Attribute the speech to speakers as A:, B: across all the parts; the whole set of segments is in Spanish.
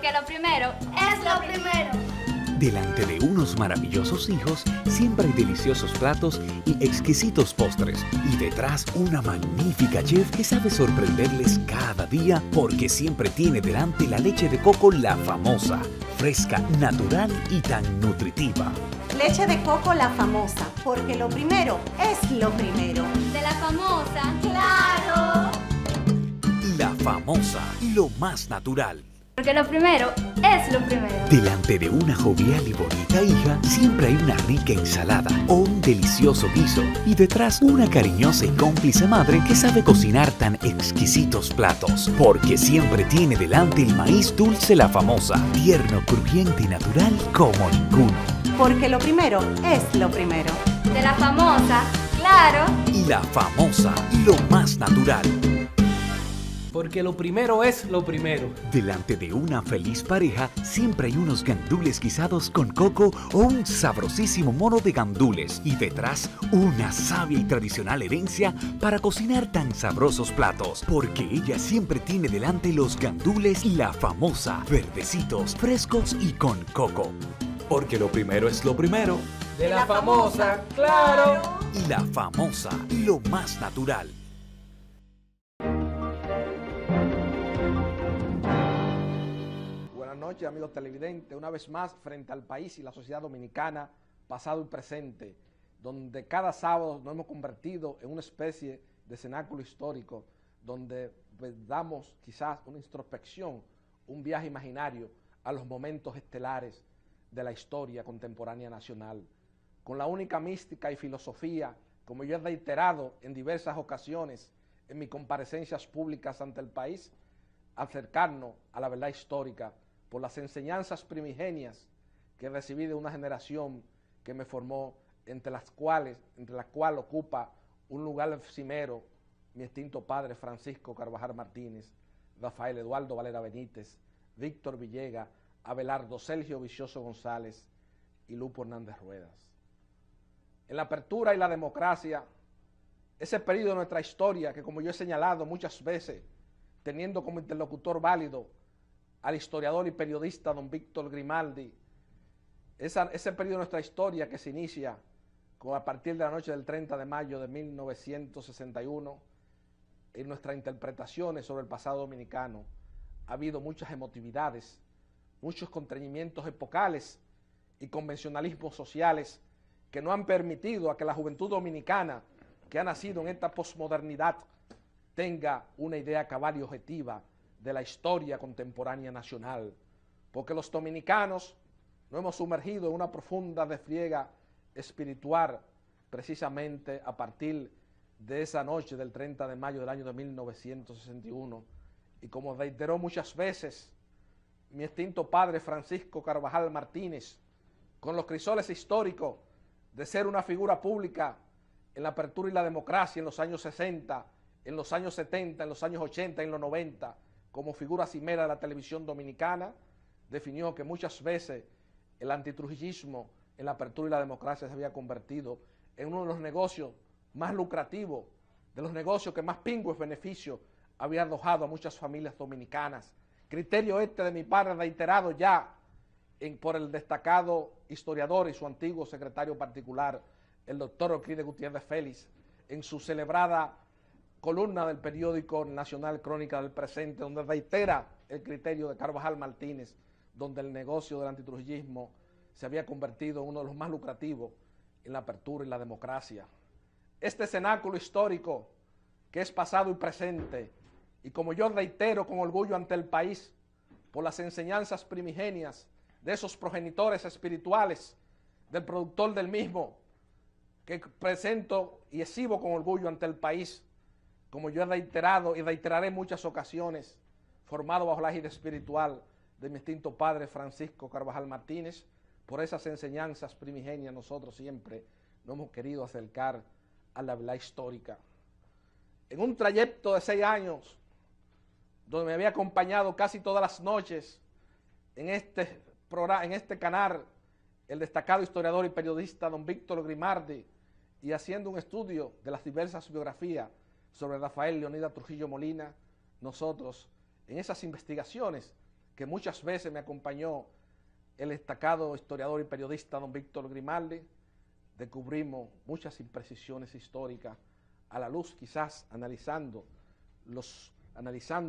A: Porque lo primero es lo primero.
B: Delante de unos maravillosos hijos, siempre hay deliciosos platos y exquisitos postres. Y detrás, una magnífica chef que sabe sorprenderles cada día porque siempre tiene delante la leche de coco La Famosa. Fresca, natural y tan nutritiva.
C: Leche de coco La Famosa, porque lo primero es lo primero.
A: De La Famosa, claro.
B: La Famosa, lo más natural.
A: Porque lo primero es lo primero.
B: Delante de una jovial y bonita hija, siempre hay una rica ensalada o un delicioso guiso. Y detrás, una cariñosa y cómplice madre que sabe cocinar tan exquisitos platos. Porque siempre tiene delante el maíz dulce La Famosa, tierno, crujiente y natural como ninguno.
C: Porque lo primero es lo primero.
A: De La Famosa, claro.
B: Y La Famosa, lo más natural.
D: Porque lo primero es lo primero.
B: Delante de una feliz pareja, siempre hay unos gandules guisados con coco o un sabrosísimo mono de gandules. Y detrás, una sabia y tradicional herencia para cocinar tan sabrosos platos. Porque ella siempre tiene delante los gandules La Famosa, verdecitos, frescos y con coco.
E: Porque lo primero es lo primero.
D: De La Famosa, claro.
B: Y La Famosa, lo más natural.
F: Buenas noches, amigos televidentes, una vez más frente al país y la sociedad dominicana, pasado y presente, donde cada sábado nos hemos convertido en una especie de cenáculo histórico, donde pues, damos quizás una introspección, un viaje imaginario a los momentos estelares de la historia contemporánea nacional, con la única mística y filosofía, como yo he reiterado en diversas ocasiones en mis comparecencias públicas ante el país, acercarnos a la verdad histórica por las enseñanzas primigenias que recibí de una generación que me formó, entre la cual ocupa un lugar cimero mi extinto padre Francisco Carvajal Martínez, Rafael Eduardo Valera Benítez, Víctor Villegas, Abelardo Sergio Vicioso González y Lupo Hernández Ruedas. En la apertura y la democracia, ese periodo de nuestra historia que, como yo he señalado muchas veces, teniendo como interlocutor válido al historiador y periodista don Víctor Grimaldi, ese periodo de nuestra historia que se inicia a partir de la noche del 30 de mayo de 1961, en nuestras interpretaciones sobre el pasado dominicano, ha habido muchas emotividades, muchos contrañimientos epocales y convencionalismos sociales que no han permitido a que la juventud dominicana, que ha nacido en esta posmodernidad, tenga una idea cabal y objetiva de la historia contemporánea nacional, porque los dominicanos nos hemos sumergido en una profunda desfriega espiritual precisamente a partir de esa noche del 30 de mayo del año de 1961, y como reiteró muchas veces mi extinto padre Francisco Carvajal Martínez, con los crisoles históricos de ser una figura pública en la apertura y la democracia en los años 60, en los años 70, en los años 80, en los 90, como figura cimera de la televisión dominicana, definió que muchas veces el antitrujillismo en la apertura y la democracia se había convertido en uno de los negocios más lucrativos, de los negocios que más pingües beneficios había arrojado a muchas familias dominicanas. Criterio este de mi padre reiterado ya por el destacado historiador y su antiguo secretario particular, el doctor Euclides Gutiérrez Félix, en su celebrada columna del periódico nacional Crónica del Presente, donde reitera el criterio de Carvajal Martínez, donde el negocio del antitrujillismo se había convertido en uno de los más lucrativos en la apertura y la democracia. Este cenáculo histórico que es pasado y presente, y como yo reitero con orgullo ante el país, por las enseñanzas primigenias de esos progenitores espirituales, del productor del mismo, que presento y exhibo con orgullo ante el país, como yo he reiterado y reiteraré en muchas ocasiones, formado bajo la égida espiritual de mi extinto padre Francisco Carvajal Martínez. Por esas enseñanzas primigenias nosotros siempre nos hemos querido acercar a la verdad histórica. En un trayecto de 6 años, donde me había acompañado casi todas las noches en este programa, en este canal, el destacado historiador y periodista don Víctor Grimaldi, y haciendo un estudio de las diversas biografías sobre Rafael Leonidas Trujillo Molina, nosotros en esas investigaciones que muchas veces me acompañó el destacado historiador y periodista don Víctor Grimaldi, descubrimos muchas imprecisiones históricas a la luz, quizás analizando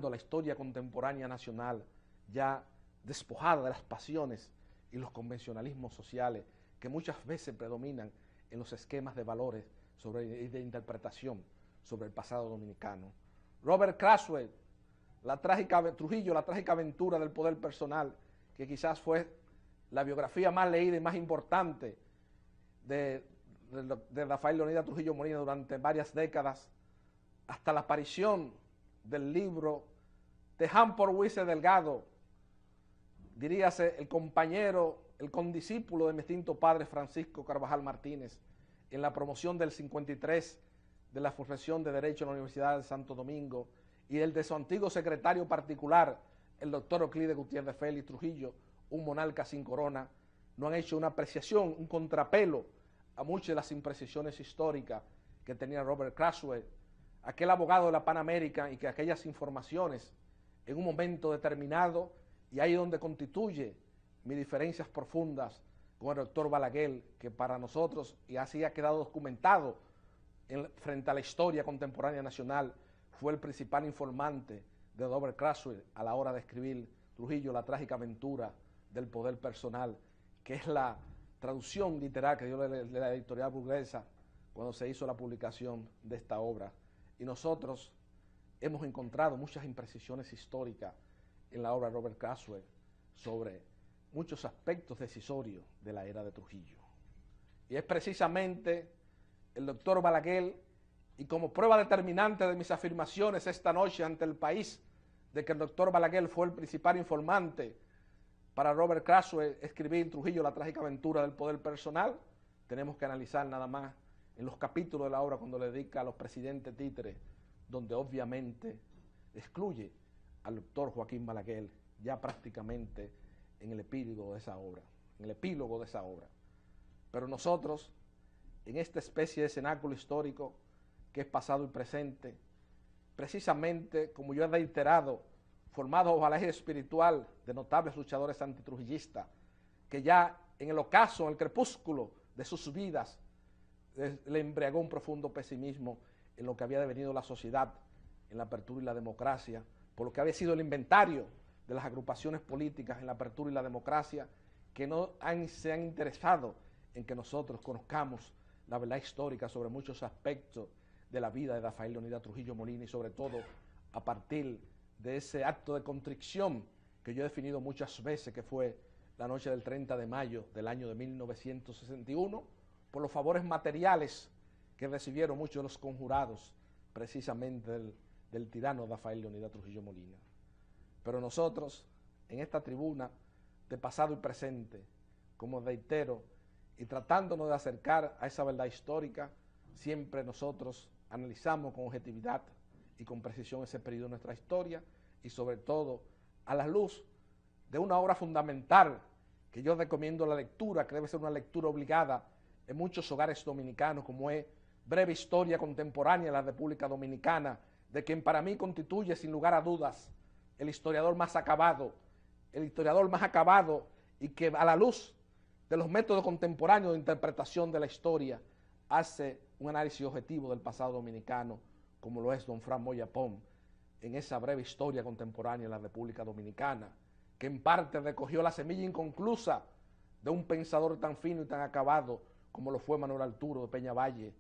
F: la historia contemporánea nacional, ya despojada de las pasiones y los convencionalismos sociales que muchas veces predominan en los esquemas de valores y de interpretación sobre el pasado dominicano. Robert Craswell, Trujillo, la trágica aventura del poder personal, que quizás fue la biografía más leída y más importante de Rafael Leonidas Trujillo Molina durante varias décadas, hasta la aparición del libro de Hampor Huice Delgado, diríase el compañero, el condiscípulo de mi extinto padre Francisco Carvajal Martínez, en la promoción del 53 de la profesión de Derecho en la Universidad de Santo Domingo, y el de su antiguo secretario particular, el doctor Euclides Gutiérrez Félix Trujillo, un monarca sin corona, no han hecho una apreciación, un contrapelo a muchas de las imprecisiones históricas que tenía Robert Craswell, aquel abogado de la Pan American, y que aquellas informaciones en un momento determinado, y ahí donde constituye mis diferencias profundas con el doctor Balaguer, que para nosotros, y así ha quedado documentado frente a la historia contemporánea nacional, fue el principal informante de Robert Craswell a la hora de escribir Trujillo, la trágica aventura del poder personal, que es la traducción literal que dio de la editorial burguesa cuando se hizo la publicación de esta obra. Y nosotros hemos encontrado muchas imprecisiones históricas en la obra de Robert Craswell sobre muchos aspectos decisorios de la era de Trujillo. Y es precisamente el doctor Balaguer, y como prueba determinante de mis afirmaciones esta noche ante el país, de que el doctor Balaguer fue el principal informante para Robert Craswell escribir Trujillo, la trágica aventura del poder personal, tenemos que analizar nada más en los capítulos de la obra cuando le dedica a los presidentes títeres, donde obviamente excluye al doctor Joaquín Balaguer, ya prácticamente en el epílogo de esa obra, Pero nosotros, en esta especie de cenáculo histórico que es pasado y presente, precisamente, como yo he reiterado, formado bajo la eje espiritual de notables luchadores antitrujillistas, que ya en el ocaso, en el crepúsculo de sus vidas, le embriagó un profundo pesimismo en lo que había devenido la sociedad, en la apertura y la democracia, por lo que había sido el inventario de las agrupaciones políticas en la apertura y la democracia, que no se han interesado en que nosotros conozcamos la verdad histórica sobre muchos aspectos de la vida de Rafael Leonidas Trujillo Molina, y sobre todo a partir de ese acto de contrición que yo he definido muchas veces, que fue la noche del 30 de mayo del año de 1961, por los favores materiales que recibieron muchos de los conjurados precisamente del tirano Rafael Leonidas Trujillo Molina. Pero nosotros, en esta tribuna de pasado y presente, como reitero, y tratándonos de acercar a esa verdad histórica, siempre nosotros analizamos con objetividad y con precisión ese periodo de nuestra historia, y sobre todo a la luz de una obra fundamental que yo recomiendo la lectura, que debe ser una lectura obligada en muchos hogares dominicanos, como es Breve Historia Contemporánea de la República Dominicana, de quien para mí constituye sin lugar a dudas el historiador más acabado y que a la luz de los métodos contemporáneos de interpretación de la historia hace un análisis objetivo del pasado dominicano, como lo es don Fran Moya Pons, en esa Breve Historia Contemporánea de la República Dominicana, que en parte recogió la semilla inconclusa de un pensador tan fino y tan acabado como lo fue Manuel Arturo de Peñavalle,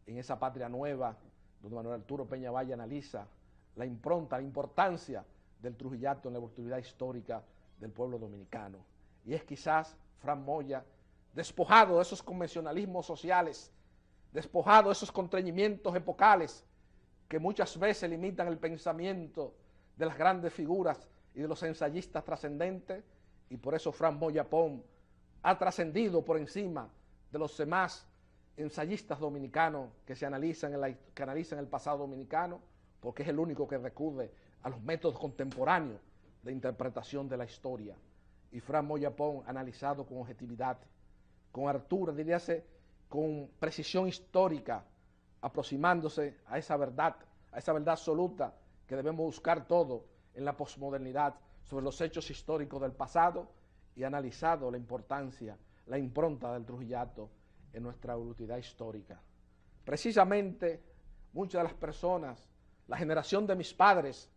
F: en esa Patria Nueva, donde Manuel Arturo Peñavalle analiza la impronta, la importancia del trujillato en la oportunidad histórica del pueblo dominicano. Y es quizás Fran Moya, despojado de esos convencionalismos sociales, despojado de esos contrañimientos epocales que muchas veces limitan el pensamiento de las grandes figuras y de los ensayistas trascendentes, y por eso Fran Moya Pons ha trascendido por encima de los demás ensayistas dominicanos que analizan el pasado dominicano, porque es el único que recurre a los métodos contemporáneos de interpretación de la historia. Y Fran Moya Pons, analizado con objetividad, con altura, diríase, con precisión histórica, aproximándose a esa verdad absoluta que debemos buscar todo en la posmodernidad, sobre los hechos históricos del pasado y analizado la importancia, la impronta del Trujillato en nuestra evolutividad histórica. Precisamente, muchas de las personas, la generación de mis padres,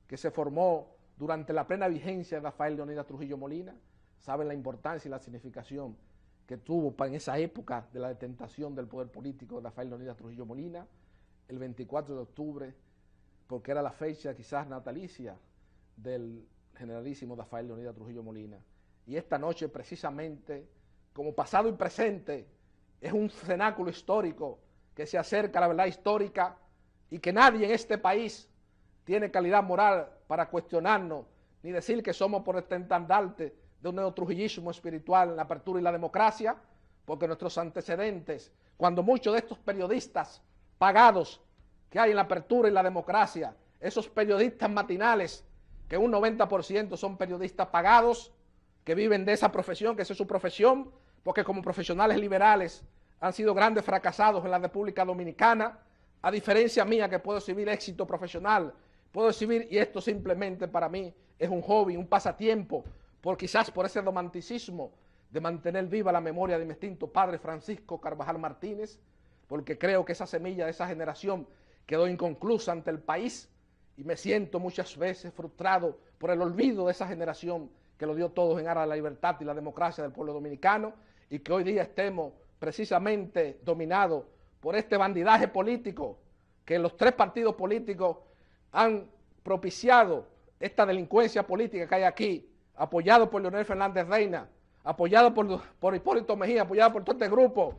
F: que se formó durante la plena vigencia de Rafael Leonidas Trujillo Molina, saben la importancia y la significación que tuvo en esa época de la detentación del poder político de Rafael Leonidas Trujillo Molina, el 24 de octubre, porque era la fecha quizás natalicia del generalísimo Rafael Leonidas Trujillo Molina. Y esta noche precisamente, como pasado y presente, es un cenáculo histórico que se acerca a la verdad histórica y que nadie en este país tiene calidad moral para cuestionarnos ni decir que somos por este estandarte de un neotrujillismo espiritual en la apertura y la democracia, porque nuestros antecedentes, cuando muchos de estos periodistas pagados que hay en la apertura y la democracia, esos periodistas matinales, que un 90% son periodistas pagados, que viven de esa profesión, que esa es su profesión, porque como profesionales liberales han sido grandes fracasados en la República Dominicana, a diferencia mía que puedo exhibir éxito profesional, puedo exhibir, y esto simplemente para mí es un hobby, un pasatiempo, quizás por ese romanticismo de mantener viva la memoria de mi extinto padre Francisco Carvajal Martínez, porque creo que esa semilla de esa generación quedó inconclusa ante el país y me siento muchas veces frustrado por el olvido de esa generación que lo dio todo en aras de la libertad y la democracia del pueblo dominicano y que hoy día estemos precisamente dominados por este bandidaje político que los tres partidos políticos han propiciado esta delincuencia política que hay aquí, apoyado por Leonel Fernández Reina, apoyado por Hipólito Mejía, apoyado por todo este grupo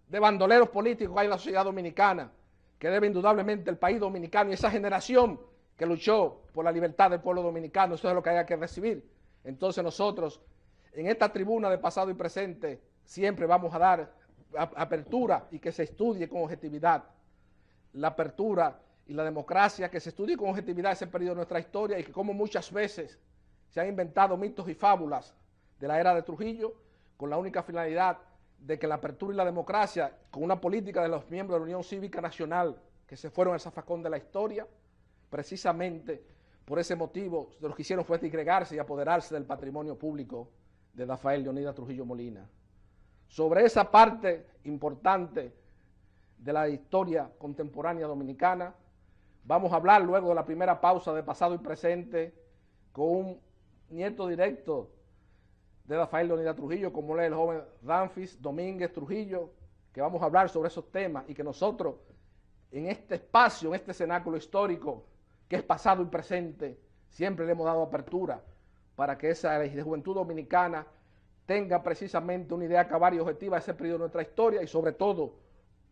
F: de bandoleros políticos que hay en la sociedad dominicana, que debe indudablemente el país dominicano y esa generación que luchó por la libertad del pueblo dominicano, eso es lo que hay que recibir. Entonces nosotros, en esta tribuna de pasado y presente, siempre vamos a dar apertura y que se estudie con objetividad la apertura y la democracia, que se estudie con objetividad ese periodo de nuestra historia y que como muchas veces se han inventado mitos y fábulas de la era de Trujillo con la única finalidad de que la apertura y la democracia, con una política de los miembros de la Unión Cívica Nacional que se fueron al zafacón de la historia, precisamente por ese motivo de lo que hicieron fue disgregarse y apoderarse del patrimonio público de Rafael Leonidas Trujillo Molina. Sobre esa parte importante de la historia contemporánea dominicana, vamos a hablar luego de la primera pausa de pasado y presente con un nieto directo de Rafael Leonidas Trujillo, como es el joven Ramfis Domínguez Trujillo, que vamos a hablar sobre esos temas y que nosotros en este espacio, en este cenáculo histórico, que es pasado y presente, siempre le hemos dado apertura para que esa juventud dominicana tenga precisamente una idea clara y objetiva de ese periodo de nuestra historia y sobre todo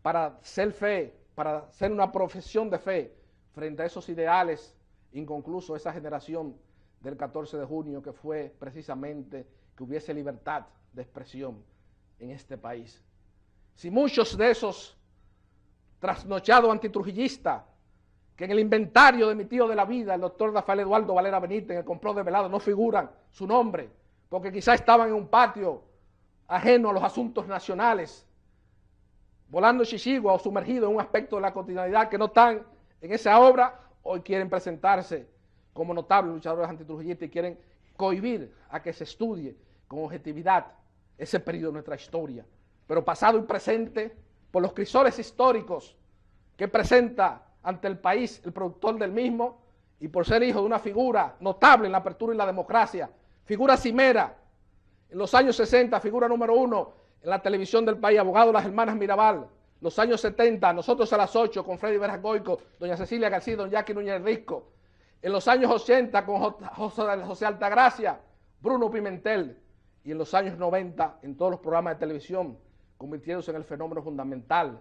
F: para ser fe, para ser una profesión de fe frente a esos ideales inconclusos, esa generación del 14 de junio que fue precisamente que hubiese libertad de expresión en este país. Si muchos de esos trasnochados antitrujillistas que en el inventario de mi tío de la vida, el doctor Rafael Eduardo Valera Benítez, en el complot desvelado, no figuran su nombre, porque quizás estaban en un patio ajeno a los asuntos nacionales, volando chichigua o sumergidos en un aspecto de la cotidianidad que no están en esa obra, hoy quieren presentarse como notables luchadores antitrujillistas y quieren cohibir a que se estudie con objetividad ese periodo de nuestra historia, pero pasado y presente por los crisoles históricos que presenta ante el país el productor del mismo y por ser hijo de una figura notable en la apertura y la democracia, figura cimera, en los años 60, figura número 1 en la televisión del país, abogado de las hermanas Mirabal, los años 70, nosotros a las 8 con Freddy Verjagoico, doña Cecilia García, don Jackie Núñez Risco, en los años 80 con José Altagracia, Bruno Pimentel, y en los años 90 en todos los programas de televisión, convirtiéndose en el fenómeno fundamental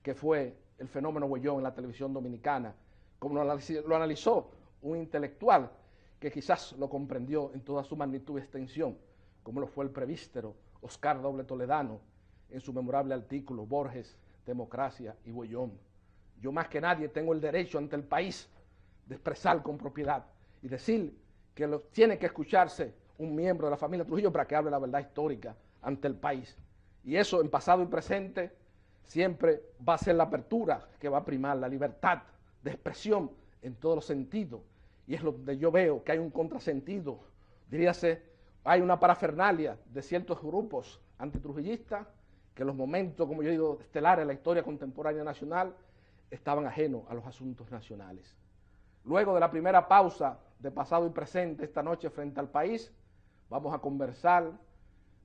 F: que fue el fenómeno Huellón en la televisión dominicana, como lo analizó un intelectual que quizás lo comprendió en toda su magnitud y extensión, como lo fue el prevístero Oscar Doble Toledano en su memorable artículo Borges, Democracia y Huellón. Yo más que nadie tengo el derecho ante el país de expresar con propiedad y decir que tiene que escucharse un miembro de la familia Trujillo para que hable la verdad histórica ante el país. Y eso en pasado y presente siempre va a ser la apertura que va a primar, la libertad de expresión en todos los sentidos. Y es donde yo veo que hay un contrasentido Diríase, hay una parafernalia de ciertos grupos antitrujillistas que en los momentos, como yo digo, estelares de la historia contemporánea nacional, estaban ajenos a los asuntos nacionales. Luego de la primera pausa de pasado y presente esta noche frente al país, vamos a conversar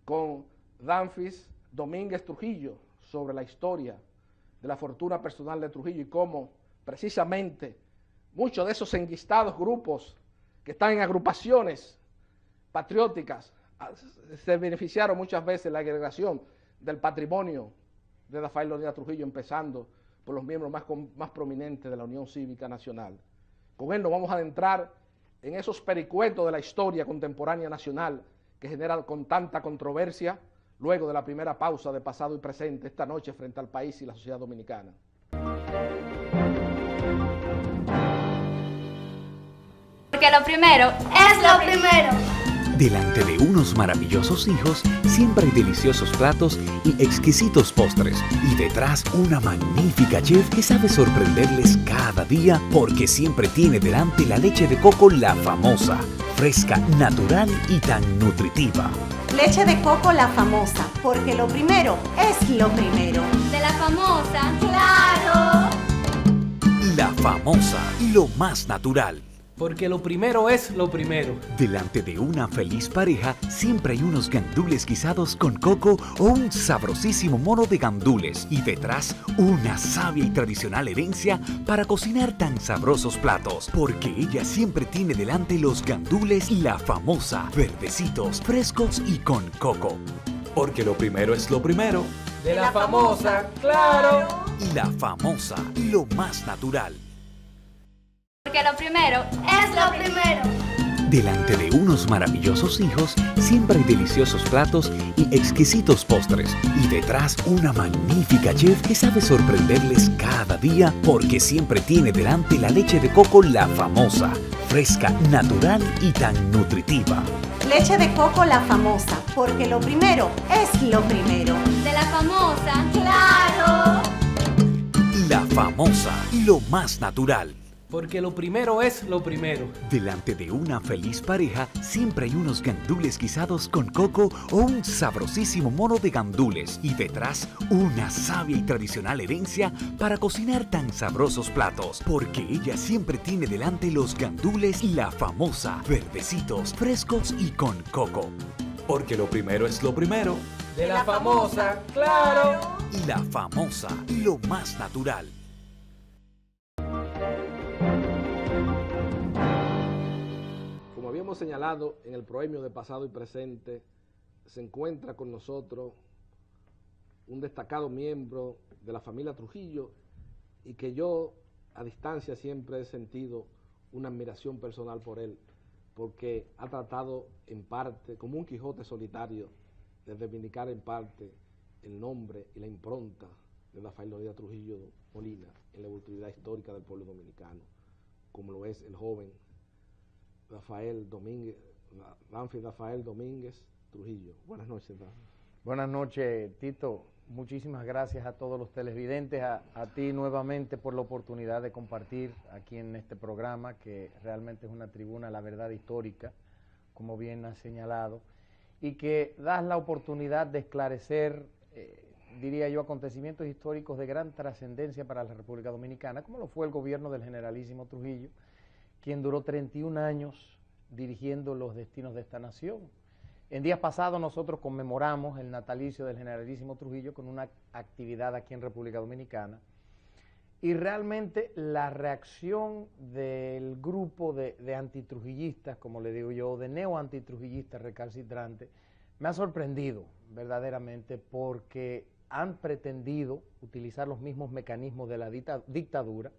F: con Danfis Domínguez Trujillo sobre la historia de la fortuna personal de Trujillo y cómo precisamente muchos de esos enquistados grupos que están en agrupaciones patrióticas se beneficiaron muchas veces de la agregación del patrimonio de Rafael Leonidas Trujillo, empezando por los miembros más prominentes de la Unión Cívica Nacional. Con él nos vamos a adentrar en esos pericuetos de la historia contemporánea nacional que genera con tanta controversia luego de la primera pausa de pasado y presente esta noche frente al país y la sociedad dominicana.
A: Porque lo primero es lo primero.
B: Delante de unos maravillosos hijos, siempre hay deliciosos platos y exquisitos postres. Y detrás una magnífica chef que sabe sorprenderles cada día porque siempre tiene delante la leche de coco La Famosa, fresca, natural y tan nutritiva.
C: Leche de coco La Famosa, porque lo primero es lo primero.
A: De la famosa, claro.
B: La Famosa, lo más natural.
D: Porque lo primero es lo primero.
B: Delante de una feliz pareja siempre hay unos gandules guisados con coco o un sabrosísimo mono de gandules y detrás una sabia y tradicional herencia para cocinar tan sabrosos platos, porque ella siempre tiene delante los gandules La Famosa, verdecitos, frescos y con coco.
E: Porque lo primero es lo primero.
D: De la famosa, claro.
B: La Famosa, lo más natural.
A: Porque lo primero es lo primero.
B: Delante de unos maravillosos hijos siempre hay deliciosos platos y exquisitos postres. Y detrás una magnífica chef que sabe sorprenderles cada día porque siempre tiene delante la leche de coco La Famosa, fresca, natural y tan nutritiva.
C: Leche de coco La Famosa, porque lo primero es lo primero.
A: De la famosa, claro.
B: La Famosa, lo más natural.
D: Porque lo primero es lo primero.
B: Delante de una feliz pareja siempre hay unos gandules guisados con coco o un sabrosísimo mono de gandules y detrás una sabia y tradicional herencia para cocinar tan sabrosos platos, porque ella siempre tiene delante los gandules La Famosa, verdecitos, frescos y con coco.
E: Porque lo primero es lo primero.
D: De la famosa, claro.
B: La Famosa, lo más natural.
F: Como habíamos señalado en el proemio de pasado y presente, se encuentra con nosotros un destacado miembro de la familia Trujillo y que yo a distancia siempre he sentido una admiración personal por él, porque ha tratado en parte, como un Quijote solitario, de reivindicar en parte el nombre y la impronta de Rafael Leonidas Trujillo Molina en la evolutividad histórica del pueblo dominicano, como lo es el joven Rafael Domínguez, Danfis Rafael Domínguez Trujillo. Buenas noches, Danfis.
G: Buenas noches, Tito. Muchísimas gracias a todos los televidentes, a ti nuevamente por la oportunidad de compartir aquí en este programa, que realmente es una tribuna, la verdad histórica, como bien has señalado, y que das la oportunidad de esclarecer, diría yo, acontecimientos históricos de gran trascendencia para la República Dominicana, como lo fue el gobierno del generalísimo Trujillo, quien duró 31 años dirigiendo los destinos de esta nación. En días pasados nosotros conmemoramos el natalicio del generalísimo Trujillo con una actividad aquí en República Dominicana, y realmente la reacción del grupo de antitrujillistas, como le digo yo, de neo-antitrujillistas recalcitrantes, me ha sorprendido verdaderamente, porque han pretendido utilizar los mismos mecanismos de la dictadura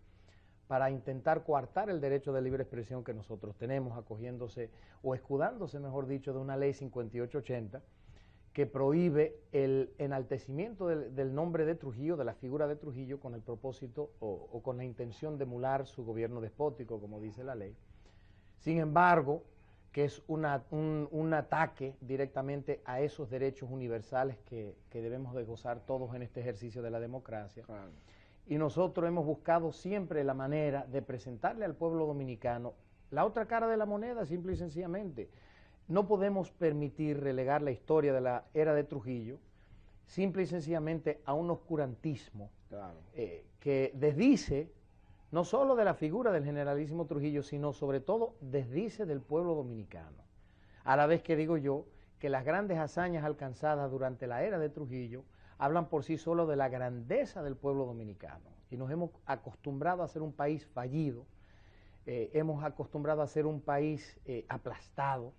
G: para intentar coartar el derecho de libre expresión que nosotros tenemos, acogiéndose o escudándose, mejor dicho, de una ley 5880 que prohíbe el enaltecimiento del nombre de Trujillo, de la figura de Trujillo, con el propósito o con la intención de emular su gobierno despótico, como dice la ley. Sin embargo, que es un ataque directamente a esos derechos universales que debemos de gozar todos en este ejercicio de la democracia. Claro. Y nosotros hemos buscado siempre la manera de presentarle al pueblo dominicano la otra cara de la moneda, simple y sencillamente. no podemos permitir relegar la historia de la era de Trujillo simple y sencillamente a un oscurantismo que desdice no solo de la figura del generalísimo Trujillo, sino sobre todo desdice del pueblo dominicano. A la vez que digo yo que las grandes hazañas alcanzadas durante la era de Trujillo hablan por sí solo de la grandeza del pueblo dominicano. Y nos hemos acostumbrado a ser un país fallido, hemos acostumbrado a ser un país aplastado,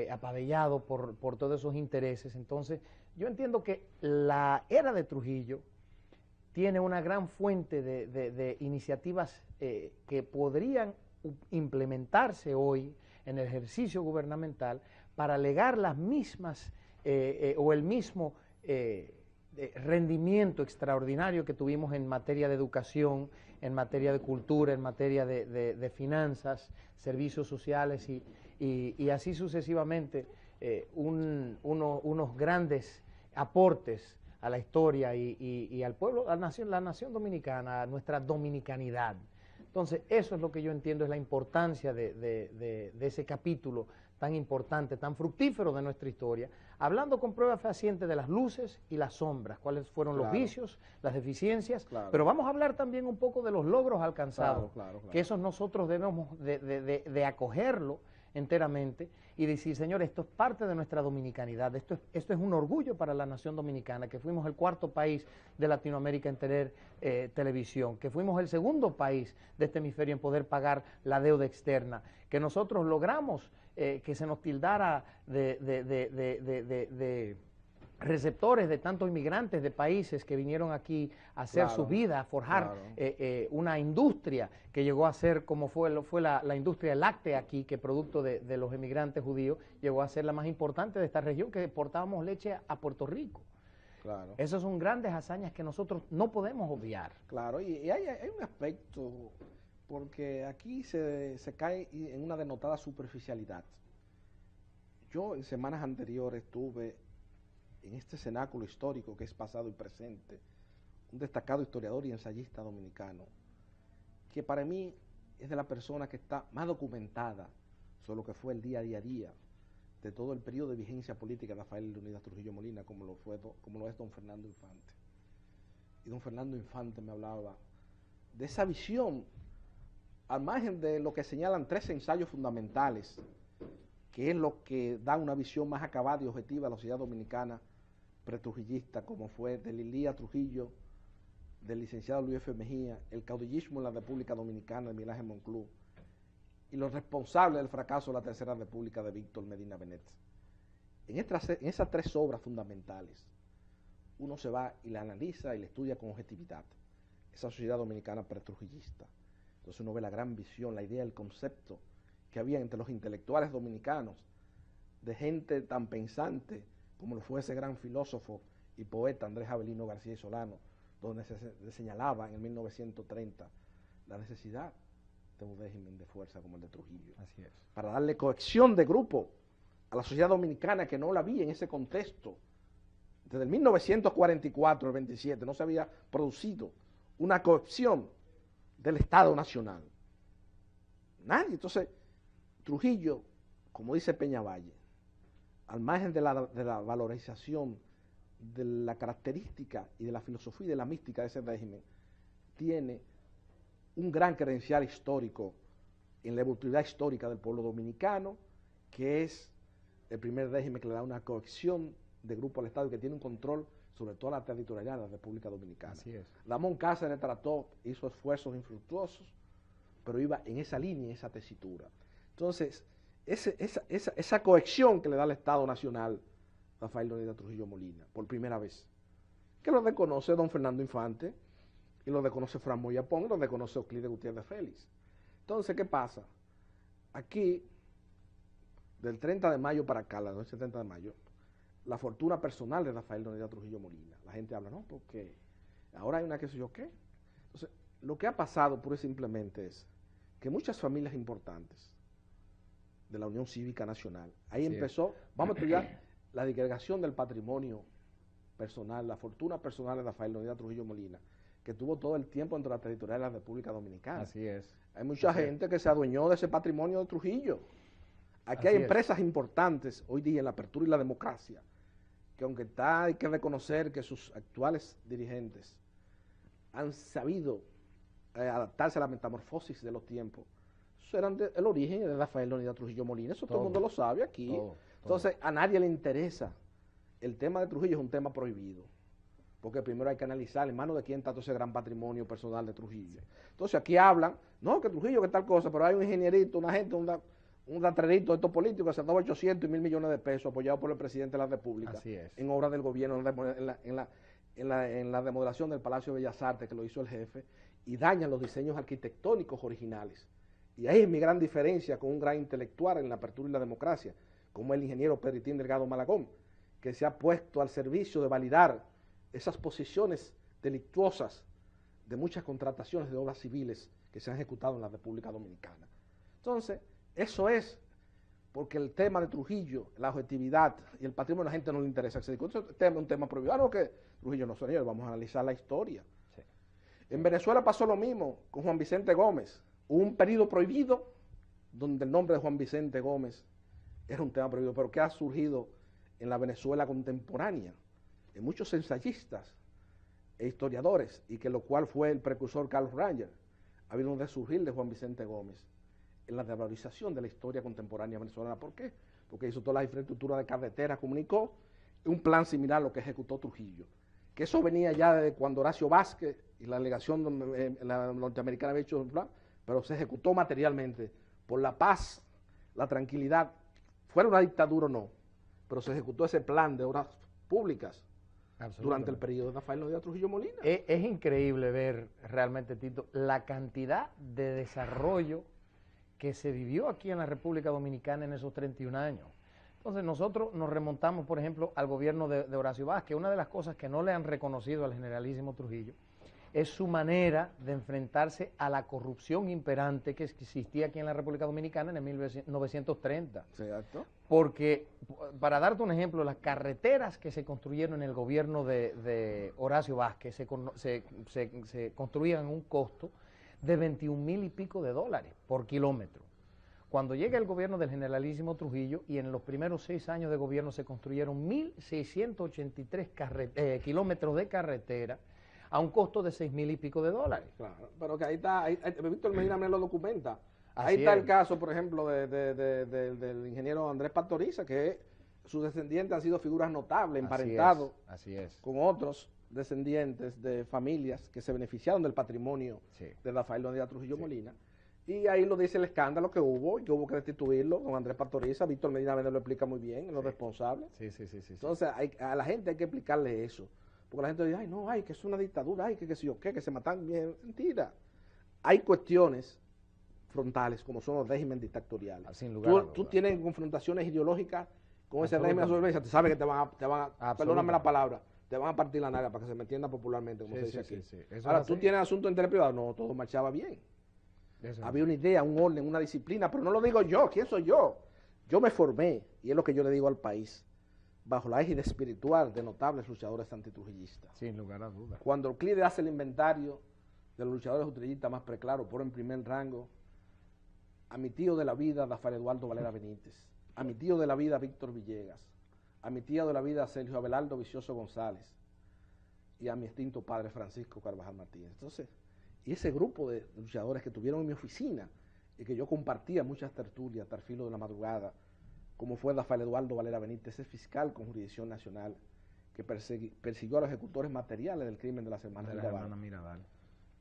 G: apabellado por todos esos intereses. Entonces, yo entiendo que la era de Trujillo tiene una gran fuente de iniciativas que podrían implementarse hoy en el ejercicio gubernamental para legar las mismas o el mismo rendimiento extraordinario que tuvimos en materia de educación, en materia de cultura, en materia de finanzas, servicios sociales y así sucesivamente, unos grandes aportes a la historia y al pueblo, a la nación dominicana, a nuestra dominicanidad. Entonces, eso es lo que yo entiendo es la importancia de ese capítulo tan importante, tan fructífero de nuestra historia, hablando con pruebas fehacientes de las luces y las sombras, cuáles fueron los vicios, las deficiencias, pero vamos a hablar también un poco de los logros alcanzados, que esos nosotros debemos de acogerlo enteramente y decir, señor, esto es parte de nuestra dominicanidad, esto es un orgullo para la nación dominicana, que fuimos el cuarto país de Latinoamérica en tener televisión, que fuimos el segundo país de este hemisferio en poder pagar la deuda externa, que nosotros logramos que se nos tildara de receptores de tantos inmigrantes de países que vinieron aquí a hacer su vida, a forjar una industria que llegó a ser como fue la industria láctea aquí, que producto de los emigrantes judíos llegó a ser la más importante de esta región, que exportábamos leche a Puerto Rico.
F: Claro.
G: Esas son grandes hazañas que nosotros no podemos obviar.
F: Claro, y hay un aspecto, porque aquí se cae en una denotada superficialidad. Yo en semanas anteriores tuve en este cenáculo histórico que es pasado y presente, un destacado historiador y ensayista dominicano, que para mí es de la persona que está más documentada sobre lo que fue el día a día de todo el periodo de vigencia política de Rafael Leonidas Trujillo Molina, como lo es don Fernando Infante. Y don Fernando Infante me hablaba de esa visión, al margen de lo que señalan 3 ensayos fundamentales, que es lo que da una visión más acabada y objetiva a la sociedad dominicana pretrujillista, como fue de Lilía Trujillo, del licenciado Luis F. Mejía, el caudillismo en la República Dominicana de Miguel Ángel Monclús, y los responsables del fracaso de la Tercera República de Víctor Medina Benet. En esas 3 obras fundamentales, uno se va y la analiza y la estudia con objetividad, esa sociedad dominicana pretrujillista. Entonces uno ve la gran visión, la idea, el concepto que había entre los intelectuales dominicanos, de gente tan pensante como lo fue ese gran filósofo y poeta Andrés Avelino García y Solano, donde se señalaba en el 1930 la necesidad de un régimen de fuerza como el de Trujillo.
G: Así es.
F: Para darle cohesión de grupo a la sociedad dominicana, que no la había en ese contexto. Desde el 1944 al 27 no se había producido una cohesión del Estado Nacional. Nadie. Entonces, Trujillo, como dice Peñavalle, al margen de la valorización de la característica y de la filosofía y de la mística de ese régimen, tiene un gran credencial histórico en la evolutividad histórica del pueblo dominicano, que es el primer régimen que le da una cohesión de grupo al Estado y que tiene un control sobre toda la territorialidad de la República Dominicana.
G: Así es.
F: Ramón Cáceres trató, hizo esfuerzos infructuosos, pero iba en esa línea, en esa tesitura. Entonces, esa cohesión que le da el Estado Nacional Rafael Leonidas Trujillo Molina, por primera vez, que lo reconoce don Fernando Infante, y lo reconoce Fran Moyapón, y lo reconoce Euclides Gutiérrez Félix. Entonces, ¿qué pasa? Aquí, del 30 de mayo para acá, la noche del 30 de mayo, la fortuna personal de Rafael Leonidas Trujillo Molina. La gente habla, no, porque ahora hay una qué sé yo qué. Entonces, lo que ha pasado pura y simplemente es que muchas familias importantes de la Unión Cívica Nacional, ahí empezó, vamos a estudiar la disgregación del patrimonio personal, la fortuna personal de Rafael Leonidas Trujillo Molina, que tuvo todo el tiempo entre la territorial de la República Dominicana.
G: Así es.
F: Hay mucha gente que se adueñó de ese patrimonio de Trujillo. Aquí hay empresas importantes hoy día en la apertura y la democracia, que aunque hay que reconocer que sus actuales dirigentes han sabido adaptarse a la metamorfosis de los tiempos, eso eran el origen de Rafael Leónidas Trujillo Molina, eso todo el mundo lo sabe aquí. Entonces, a nadie le interesa. El tema de Trujillo es un tema prohibido, porque primero hay que analizar en manos de quién está todo ese gran patrimonio personal de Trujillo. Entonces aquí hablan, no, que Trujillo, que tal cosa, pero hay un ingenierito, una gente, un rastrerito de estos políticos que se han dado 800 y 1000 millones de pesos apoyado por el presidente de la República en obras del gobierno, en la remodelación del Palacio de Bellas Artes que lo hizo el jefe, y dañan los diseños arquitectónicos originales. Y ahí es mi gran diferencia con un gran intelectual en la apertura y la democracia, como el ingeniero Peritín Delgado Malagón, que se ha puesto al servicio de validar esas posiciones delictuosas de muchas contrataciones de obras civiles que se han ejecutado en la República Dominicana. Entonces, eso es porque el tema de Trujillo, la objetividad y el patrimonio a la gente no le interesa. Se discute un tema prohibido. No, que Trujillo no, señor, vamos a analizar la historia. Sí. En Venezuela pasó lo mismo con Juan Vicente Gómez. Hubo un periodo prohibido donde el nombre de Juan Vicente Gómez era un tema prohibido, pero que ha surgido en la Venezuela contemporánea, en muchos ensayistas e historiadores, y que lo cual fue el precursor Carlos Ranger. Ha habido un resurgir de Juan Vicente Gómez en la revalorización de la historia contemporánea venezolana. ¿Por qué? Porque hizo toda la infraestructura de carreteras, comunicó un plan similar a lo que ejecutó Trujillo. Que eso venía ya de cuando Horacio Vázquez y la delegación norteamericana había hecho un plan, pero se ejecutó materialmente por la paz, la tranquilidad, fuera una dictadura o no, pero se ejecutó ese plan de obras públicas durante el periodo de Rafael Leónidas Trujillo Molina.
G: Es increíble ver realmente, Tito, la cantidad de desarrollo que se vivió aquí en la República Dominicana en esos 31 años. Entonces nosotros nos remontamos, por ejemplo, al gobierno de Horacio Vázquez. Una de las cosas que no le han reconocido al generalísimo Trujillo es su manera de enfrentarse a la corrupción imperante que existía aquí en la República Dominicana en el 1930.
F: Exacto.
G: Porque, para darte un ejemplo, las carreteras que se construyeron en el gobierno de Horacio Vázquez se construían a un costo de 21,000 y pico de dólares por kilómetro. Cuando llega el gobierno del generalísimo Trujillo, y en los primeros 6 años de gobierno se construyeron 1.683 kilómetros de carretera a un costo de 6,000 y pico de dólares.
F: Claro, pero que ahí está, Víctor Medina me lo documenta. Ahí está el caso, por ejemplo, del ingeniero Andrés Pastoriza, que sus descendientes han sido figuras notables, emparentados con otros descendientes de familias que se beneficiaron del patrimonio de Rafael Leónidas Trujillo Molina. Y ahí lo dice el escándalo que hubo y que hubo que restituirlo con Andrés Pastoriza. Víctor Medina lo explica muy bien, los responsables. Entonces, a la gente hay que explicarle eso. Porque la gente dice, ay, no, ay, que es una dictadura, ay, que sé yo qué, que se matan bien. Mentira. Hay cuestiones frontales, como son los regímenes dictatoriales. Sin lugar tú tienes confrontaciones ideológicas con ese régimen de sobrevivencia, tú sabes que te van a perdóname la palabra, te van a partir la nalga para que se me entienda popularmente, como se dice aquí. Ahora, tú tienes asuntos interprivados, no, todo marchaba bien. Había una idea, un orden, una disciplina, pero no lo digo yo, ¿quién soy yo? Yo me formé, y es lo que yo le digo al país, bajo la égida espiritual de notables luchadores antitrujillistas.
G: Sin lugar a dudas.
F: Cuando Euclides hace el inventario de los luchadores trujillistas más preclaros, pone en primer rango a mi tío de la vida, Rafael Eduardo Valera Benítez, a mi tío de la vida, Víctor Villegas, a mi tío de la vida, Sergio Abelardo Vicioso González, y a mi extinto padre, Francisco Carvajal Martínez. Entonces, y ese grupo de luchadores que tuvieron en mi oficina y que yo compartía muchas tertulias hasta el filo de la madrugada, como fue Rafael Eduardo Valera Benítez, ese fiscal con jurisdicción nacional que persiguió a los ejecutores materiales del crimen de las hermanas Mirabal.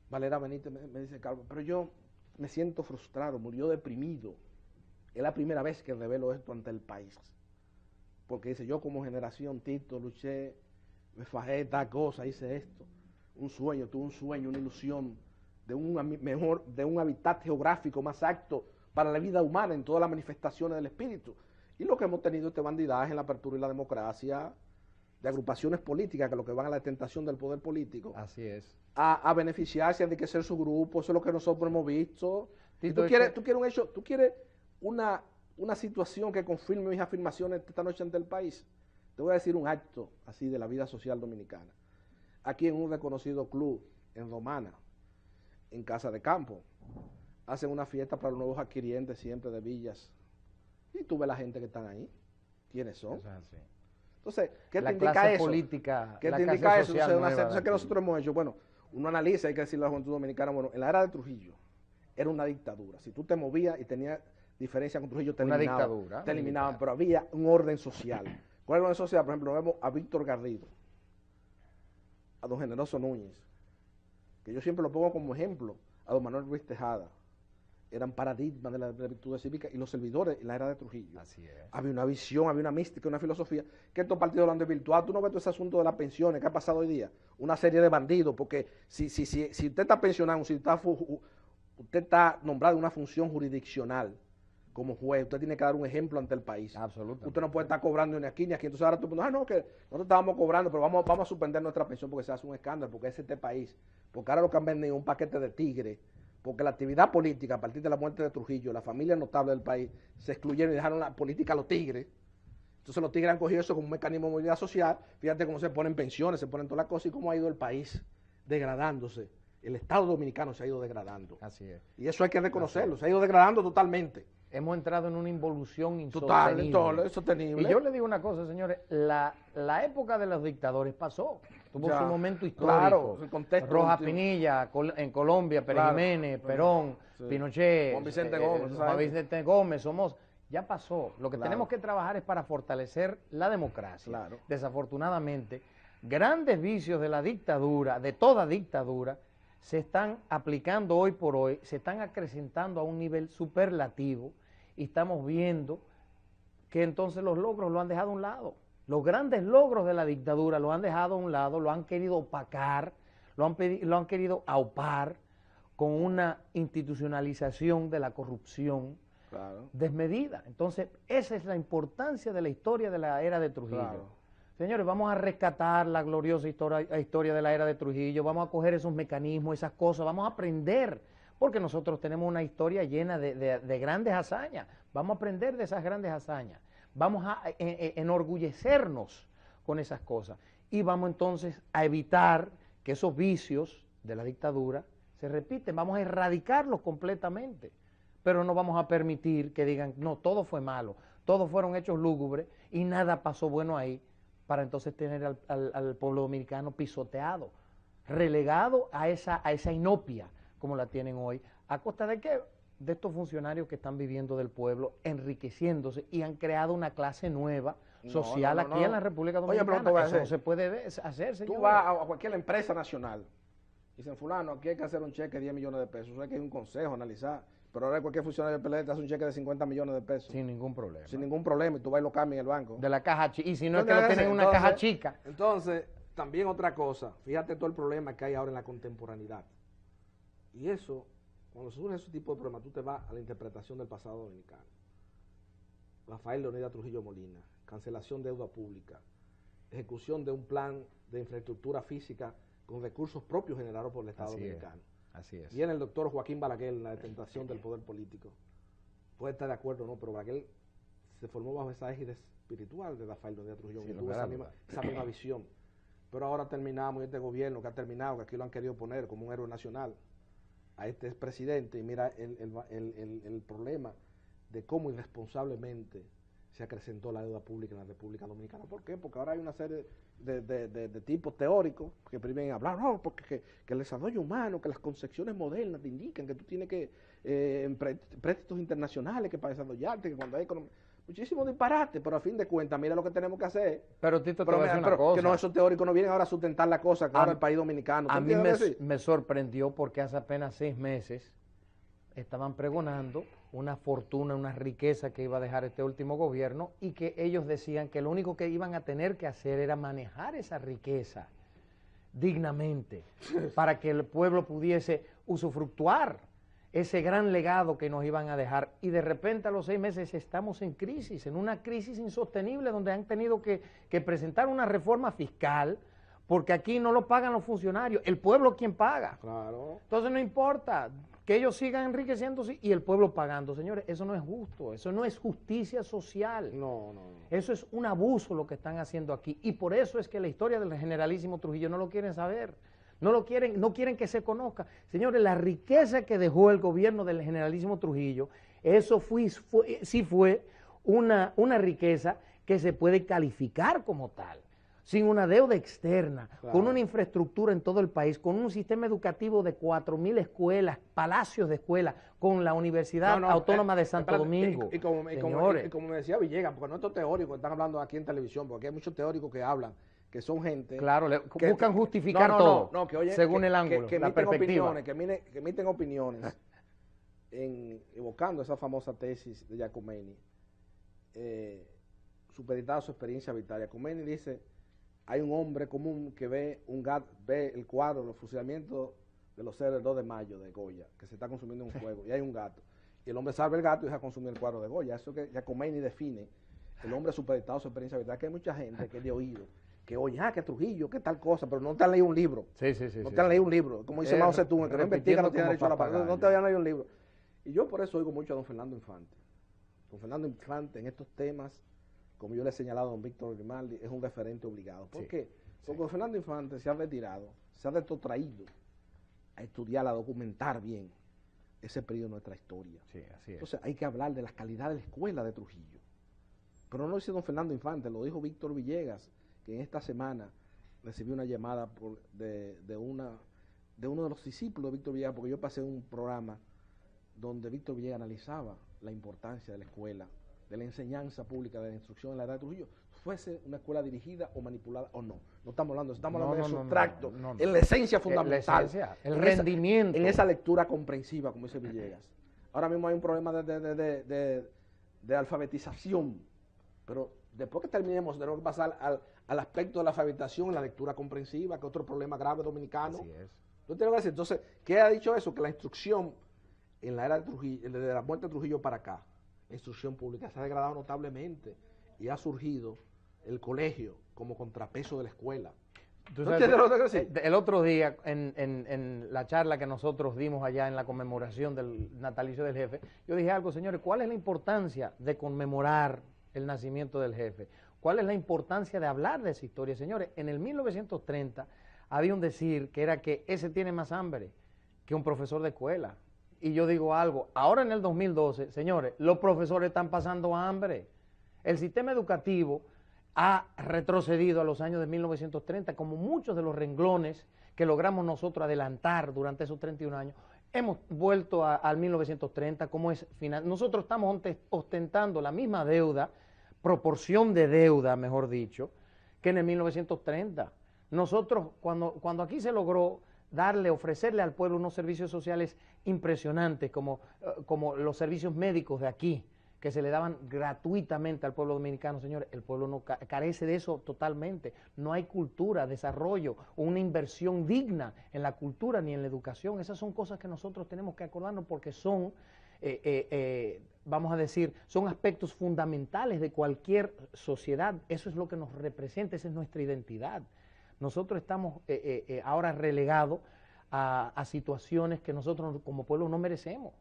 F: Valera Benítez me dice, Carlos, pero yo me siento frustrado, murió deprimido. Es la primera vez que revelo esto ante el país. Porque dice, yo como generación, Tito, luché, me fajé, tal cosa, hice esto. Un sueño, tuve un sueño, una ilusión de un hábitat geográfico más apto para la vida humana en todas las manifestaciones del espíritu. Y lo que hemos tenido este bandidaje en la apertura y la democracia, de agrupaciones políticas que lo que van a la tentación del poder político.
G: Así es.
F: A beneficiarse, a enriquecer su grupo, eso es lo que nosotros hemos visto. Tito, tú quieres un hecho, tú quieres una situación que confirme mis afirmaciones esta noche ante el país. Te voy a decir un acto así de la vida social dominicana. Aquí en un reconocido club en Romana, en Casa de Campo, hacen una fiesta para los nuevos adquirientes siempre de villas Y tú ves la gente que están ahí. ¿Quiénes son?
G: Eso es así.
F: Entonces, ¿qué
G: La
F: te indica
G: clase
F: eso?
G: política,
F: ¿Qué
G: la
F: te
G: clase
F: indica eso?
G: social nueva
F: Entonces,
G: de
F: ¿qué
G: aquí.
F: nosotros hemos hecho? Bueno, uno analiza, hay que decirle a la juventud dominicana, bueno, en la era de Trujillo era una dictadura. Si tú te movías y tenías diferencia con Trujillo, te
G: Una
F: eliminaban.
G: dictadura,
F: Te eliminaban,
G: militar.
F: pero había un orden social. ¿Cuál es el orden social? Por ejemplo, vemos a Víctor Garrido, a don Generoso Núñez, que yo siempre lo pongo como ejemplo, a don Manuel Ruiz Tejada. Eran paradigmas de las virtudes cívicas y los servidores en la era de Trujillo.
G: Así es.
F: Había una visión, había una mística, una filosofía, que estos partidos lo han desvirtuado. Tú no ves todo ese asunto de las pensiones que ha pasado hoy día, una serie de bandidos, porque si usted está pensionado, si usted está nombrado en una función jurisdiccional como juez, usted tiene que dar un ejemplo ante el país.
G: Absolutamente.
F: Usted no puede estar cobrando ni aquí ni aquí. Entonces ahora tú no, que nosotros estábamos cobrando, pero vamos a suspender nuestra pensión porque se hace un escándalo, porque es este país. Porque ahora lo que han vendido es un paquete de tigre. Porque la actividad política, a partir de la muerte de Trujillo, la familia notable del país, se excluyeron y dejaron la política a los tigres. Entonces los tigres han cogido eso como un mecanismo de movilidad social. Fíjate cómo se ponen pensiones, se ponen todas las cosas y cómo ha ido el país degradándose. El Estado dominicano se ha ido degradando.
G: Así es.
F: Y eso hay que reconocerlo, se ha ido degradando totalmente.
G: Hemos entrado en una involución
F: Total,
G: insostenible.
F: insostenible.
G: Y yo le digo una cosa, señores, la época de los dictadores pasó. Tuvo
F: Ya,
G: su momento histórico.
F: claro, el contexto
G: Rojas
F: último.
G: Pinilla, en Colombia, Pérez
F: Claro,
G: Jiménez, Perón,
F: sí.
G: Pinochet,
F: Juan Vicente Gómez,
G: Juan Vicente Gómez, Somoza. Ya pasó. Lo que
F: Claro.
G: tenemos que trabajar es para fortalecer la democracia.
F: Claro.
G: Desafortunadamente, grandes vicios de la dictadura, de toda dictadura, se están aplicando hoy por hoy, se están acrecentando a un nivel superlativo y estamos viendo que entonces los logros lo han dejado a un lado. Los grandes logros de la dictadura lo han dejado a un lado, lo han querido opacar, lo han querido aupar con una institucionalización de la corrupción
F: Claro.
G: desmedida. Entonces, esa es la importancia de la historia de la era de Trujillo.
F: Claro.
G: Señores, vamos a rescatar la gloriosa historia de la era de Trujillo, vamos a coger esos mecanismos, esas cosas, vamos a aprender, porque nosotros tenemos una historia llena de grandes hazañas, vamos a aprender de esas grandes hazañas, vamos a enorgullecernos con esas cosas y vamos entonces a evitar que esos vicios de la dictadura se repiten, vamos a erradicarlos completamente, pero no vamos a permitir que digan, no, todo fue malo, todos fueron hechos lúgubres y nada pasó bueno ahí, para entonces tener al pueblo dominicano pisoteado, relegado a esa inopia como la tienen hoy. ¿A costa de qué? De estos funcionarios que están viviendo del pueblo, enriqueciéndose y han creado una clase nueva social aquí en la República
F: Oye, pero
G: Dominicana.
F: te voy a
G: Eso
F: decir,
G: no se puede hacer,
F: Tú
G: señores.
F: vas a cualquier empresa nacional y dicen, fulano, aquí hay que hacer un cheque de 10 millones de pesos. Eso hay que ir a un consejo, analizar. Pero ahora cualquier funcionario del PLD te hace un cheque de 50 millones de pesos.
G: Sin ningún problema.
F: Sin ningún problema. Y tú vas y lo cambias en el banco.
G: De la caja chica. Y si no es que lo
F: Entonces,
G: tienen en una caja chica.
F: Entonces, también otra cosa. Fíjate todo el problema que hay ahora en la contemporaneidad. Y eso, cuando surge ese tipo de problemas, tú te vas a la interpretación del pasado dominicano. Rafael Leonidas Trujillo Molina, cancelación de deuda pública, ejecución de un plan de infraestructura física con recursos propios generados por el Estado dominicano.
G: Así es.
F: Viene el doctor Joaquín Balaguer en la detentación del poder político. Puede estar de acuerdo o no, pero Balaguer se formó bajo esa égide espiritual de Rafael Leonidas Trujillo, que tuvo esa misma visión. Pero ahora terminamos, y este gobierno que ha terminado, que aquí lo han querido poner como un héroe nacional, a este expresidente, y mira el problema de cómo irresponsablemente se acrecentó la deuda pública en la República Dominicana. ¿Por qué? Porque ahora hay una serie de tipos teóricos que primero hablar, no, porque que el desarrollo humano, que las concepciones modernas te indican que tú tienes que préstitos internacionales que para desarrollarte, que cuando hay muchísimos disparates, pero a fin de cuentas, mira lo que tenemos que hacer.
G: Pero Tito, te voy a decir una cosa.
F: Que no, esos teóricos no vienen ahora a sustentar la cosa que ahora el país dominicano.
G: A mí me sorprendió porque hace apenas 6 meses estaban pregonando una fortuna, una riqueza que iba a dejar este último gobierno y que ellos decían que lo único que iban a tener que hacer era manejar esa riqueza dignamente para que el pueblo pudiese usufructuar ese gran legado que nos iban a dejar. Y de repente a los 6 meses estamos en crisis, en una crisis insostenible donde han tenido que presentar una reforma fiscal porque aquí no lo pagan los funcionarios, el pueblo es quien paga.
F: Claro.
G: Entonces no importa que ellos sigan enriqueciéndose y el pueblo pagando. Señores, eso no es justo, eso no es justicia social.
F: No.
G: Eso es un abuso lo que están haciendo aquí. Y por eso es que la historia del generalísimo Trujillo no lo quieren saber. No quieren que se conozca. Señores, la riqueza que dejó el gobierno del generalísimo Trujillo, eso sí fue una riqueza que se puede calificar como tal, sin una deuda externa,
F: Claro.
G: con una infraestructura en todo el país, con un sistema educativo de 4.000 escuelas, palacios de escuelas, con la Universidad Autónoma de Santo
F: espérate,
G: Domingo.
F: Y como
G: Señores,
F: me decía Villegas, porque no estos teóricos que están hablando aquí en televisión, porque hay muchos teóricos que hablan, que son gente...
G: claro,
F: que-
G: buscan justificar
F: no,
G: todo,
F: no, que oye,
G: según
F: que-
G: el ángulo,
F: que
G: la
F: emiten
G: perspectiva.
F: opiniones, que emiten opiniones evocando esa famosa tesis de Giacometti, supeditada a su experiencia vital. Giacometti dice, hay un hombre común que ve el cuadro, los fusilamientos de los seres del 2 de mayo de Goya, que se está consumiendo en un fuego, y hay un gato. Y el hombre salva el gato y deja consumir el cuadro de Goya. Eso que Giacometti define, el hombre supeditado a su experiencia vital, que hay mucha gente que es de oído, que oye, que Trujillo, que tal cosa, pero no te han leído un libro.
G: Sí, sí, sí.
F: No
G: sí,
F: te han
G: sí.
F: leído un libro. Como dice Mao Zedong, el que no investiga no tiene
G: repitiendo
F: derecho a la
G: como
F: palabra. No te
G: papagayo.
F: habían leído un libro. Y yo por eso oigo mucho a don Fernando Infante. Don Fernando Infante en estos temas, como yo le he señalado a don Víctor Grimaldi, es un referente obligado. ¿Por
G: Sí,
F: qué? Porque don Fernando Infante se ha retirado, se ha retrotraído a estudiar, a documentar bien ese periodo de nuestra historia.
G: Sí, así es.
F: Entonces hay que hablar de las calidades de la escuela de Trujillo. Pero no lo dice don Fernando Infante, lo dijo Víctor Villegas, que en esta semana recibió una llamada de uno de los discípulos de Víctor Villegas, porque yo pasé un programa donde Víctor Villegas analizaba la importancia de la escuela, de la enseñanza pública, de la instrucción en la edad de Trujillo, fuese una escuela dirigida o manipulada o no. No estamos hablando, estamos hablando del sustracto, en la esencia fundamental,
G: el
F: en
G: rendimiento.
F: en esa lectura comprensiva, como dice Villegas. Ahora mismo hay un problema de alfabetización, pero después que terminemos tenemos que pasar al aspecto de la alfabetización en la lectura comprensiva, que es otro problema grave dominicano.
G: Así es.
F: ¿No te lo voy a decir? Entonces, ¿qué ha dicho eso? Que la instrucción en la era de Trujillo, desde la muerte de Trujillo para acá, la instrucción pública se ha degradado notablemente y ha surgido el colegio como contrapeso de la escuela.
G: ¿Tú
F: ¿No
G: sabes
F: entiendes
G: que-
F: lo que quiero decir?
G: El otro día, en la charla que nosotros dimos allá en la conmemoración del natalicio del jefe, yo dije algo, señores, ¿cuál es la importancia de conmemorar el nacimiento del jefe? ¿Cuál es la importancia de hablar de esa historia? Señores, en el 1930 había un decir que era que ese tiene más hambre que un profesor de escuela. Y yo digo algo, ahora en el 2012, señores, los profesores están pasando hambre. El sistema educativo ha retrocedido a los años de 1930, como muchos de los renglones que logramos nosotros adelantar durante esos 31 años. Hemos vuelto al 1930, como es final. Nosotros estamos ostentando la misma deuda, proporción de deuda, mejor dicho, que en el 1930. Nosotros, cuando aquí se logró ofrecerle al pueblo unos servicios sociales impresionantes, como los servicios médicos de aquí, que se le daban gratuitamente al pueblo dominicano, señores, el pueblo no carece de eso totalmente. No hay cultura, desarrollo, una inversión digna en la cultura ni en la educación. Esas son cosas que nosotros tenemos que acordarnos porque son, vamos a decir, son aspectos fundamentales de cualquier sociedad. Eso es lo que nos representa, esa es nuestra identidad. Nosotros estamos ahora relegados a situaciones que nosotros como pueblo no merecemos.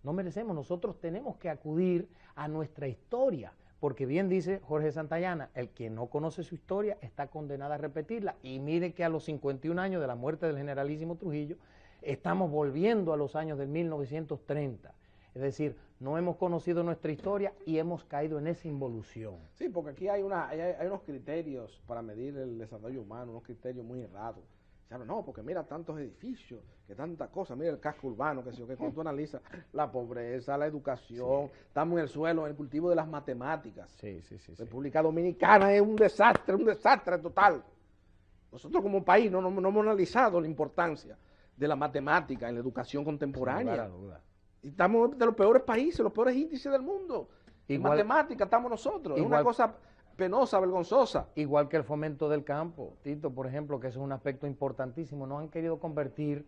G: No merecemos, nosotros tenemos que acudir a nuestra historia, porque bien dice Jorge Santayana, el que no conoce su historia está condenado a repetirla, y mire que a los 51 años de la muerte del generalísimo Trujillo, estamos volviendo a los años del 1930, es decir, no hemos conocido nuestra historia y hemos caído en esa involución.
F: Sí, porque aquí hay unos criterios para medir el desarrollo humano, unos criterios muy errados. Se habla, no, porque mira tantos edificios, que tantas cosas, mira el casco urbano, que cuando tú analizas la pobreza, la educación, estamos en el suelo, en el cultivo de las matemáticas.
G: Sí.
F: República Dominicana es un desastre total. Nosotros como país no hemos analizado la importancia de la matemática en la educación contemporánea.
G: Sin lugar a duda.
F: Y estamos de los peores países, los peores índices del mundo. En
G: Igual-
F: matemática estamos nosotros. Es una
G: igual-
F: cosa penosa, vergonzosa.
G: Igual que el fomento del campo, Tito, por ejemplo, que eso es un aspecto importantísimo, nos han querido convertir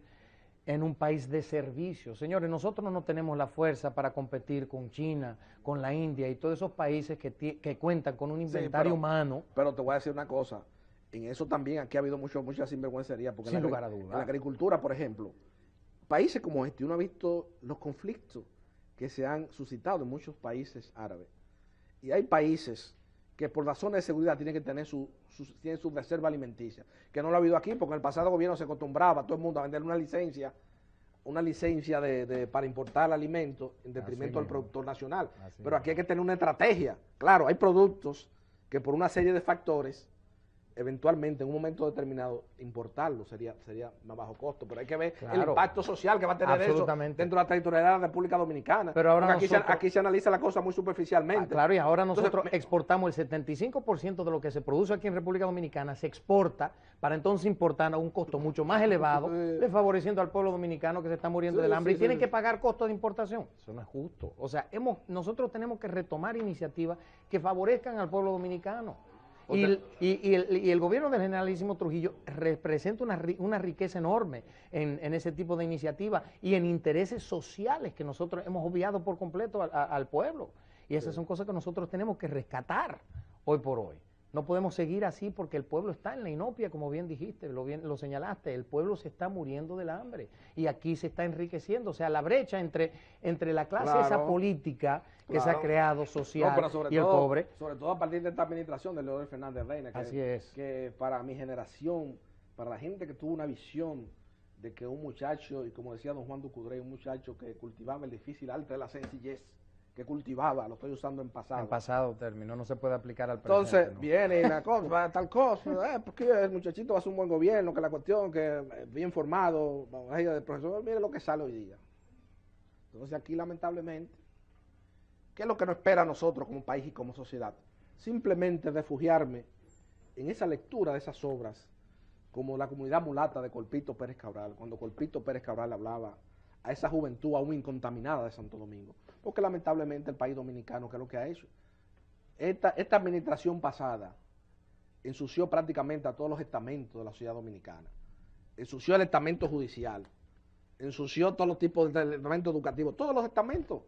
G: en un país de servicios. Señores, nosotros no tenemos la fuerza para competir con China, con la India y todos esos países que cuentan con un inventario
F: pero-
G: humano.
F: Pero te voy a decir una cosa, en eso también aquí ha habido mucha sinvergüencería, porque
G: Sin
F: en la,
G: lugar a duda.
F: en la agricultura, por ejemplo, países como este, uno ha visto los conflictos que se han suscitado en muchos países árabes. Y hay países que por razones de seguridad tienen que tener tienen su reserva alimenticia, que no lo ha habido aquí, porque en el pasado gobierno se acostumbraba a todo el mundo a vender una licencia una licencia para importar alimentos en detrimento del productor nacional. Pero aquí hay que tener una estrategia. Claro, hay productos que por una serie de factores, eventualmente en un momento determinado, importarlo sería más bajo costo, pero hay que ver el impacto social que va a tener eso dentro de la territorialidad de la República Dominicana.
G: Pero ahora
F: aquí se analiza la cosa muy superficialmente.
G: Claro, y ahora nosotros exportamos el 75% de lo que se produce aquí en República Dominicana, se exporta para entonces importar a un costo mucho más elevado, desfavoreciendo al pueblo dominicano que se está muriendo del hambre y tienen que pagar costos de importación. Eso no es justo. O sea, nosotros tenemos que retomar iniciativas que favorezcan al pueblo dominicano. Y el gobierno del generalísimo Trujillo representa una riqueza enorme en ese tipo de iniciativas y en intereses sociales que nosotros hemos obviado por completo al pueblo. Y esas son cosas que nosotros tenemos que rescatar hoy por hoy. No podemos seguir así porque el pueblo está en la inopia, como bien dijiste, lo señalaste, el pueblo se está muriendo del hambre y aquí se está enriqueciendo. O sea, la brecha entre la clase esa política que se ha creado social y el pobre.
F: Sobre todo a partir de esta administración de Leonel Fernández Reina, que para mi generación, para la gente que tuvo una visión de que un muchacho, y como decía don Juan Ducudrey, un muchacho que cultivaba el difícil arte de la sencillez, que cultivaba, lo estoy usando en pasado. En
G: pasado término, no se puede aplicar al
F: presente. Entonces,
G: ¿no?
F: Viene la cosa, tal cosa, porque el muchachito va a hacer un buen gobierno, que la cuestión, que bien formado, del profesor, mire lo que sale hoy día. Entonces aquí, lamentablemente, ¿qué es lo que nos espera a nosotros como país y como sociedad? Simplemente refugiarme en esa lectura de esas obras, como La comunidad mulata de Colpito Pérez Cabral, cuando Colpito Pérez Cabral hablaba a esa juventud aún incontaminada de Santo Domingo. Porque lamentablemente el país dominicano, ¿qué es lo que ha hecho? Esta administración pasada ensució prácticamente a todos los estamentos de la sociedad dominicana. Ensució el estamento judicial, ensució todos los tipos de estamentos educativos, todos los estamentos.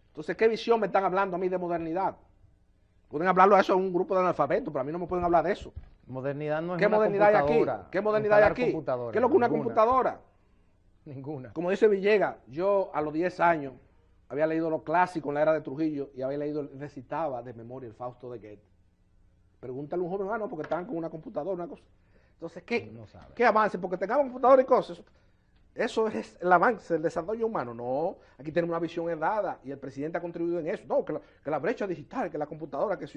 F: Entonces, ¿qué visión me están hablando a mí de modernidad? Pueden hablarlo a eso a un grupo de analfabetos, pero a mí no me pueden hablar de eso.
G: Modernidad no es
F: ¿Qué
G: una
F: modernidad hay aquí? ¿Qué modernidad hay aquí? ¿Qué es lo que una computadora?
G: Ninguna.
F: Como dice Villegas, yo a los 10 años había leído los clásicos en la era de Trujillo y recitaba de memoria el Fausto de Goethe. Pregúntale a un joven, no, porque estaban con una computadora, una cosa. Entonces, ¿qué avance? Porque tengamos computadora y cosas. Eso es el avance, el desarrollo humano. No, aquí tenemos una visión errada y el presidente ha contribuido en eso. No, que la brecha digital, que la computadora, que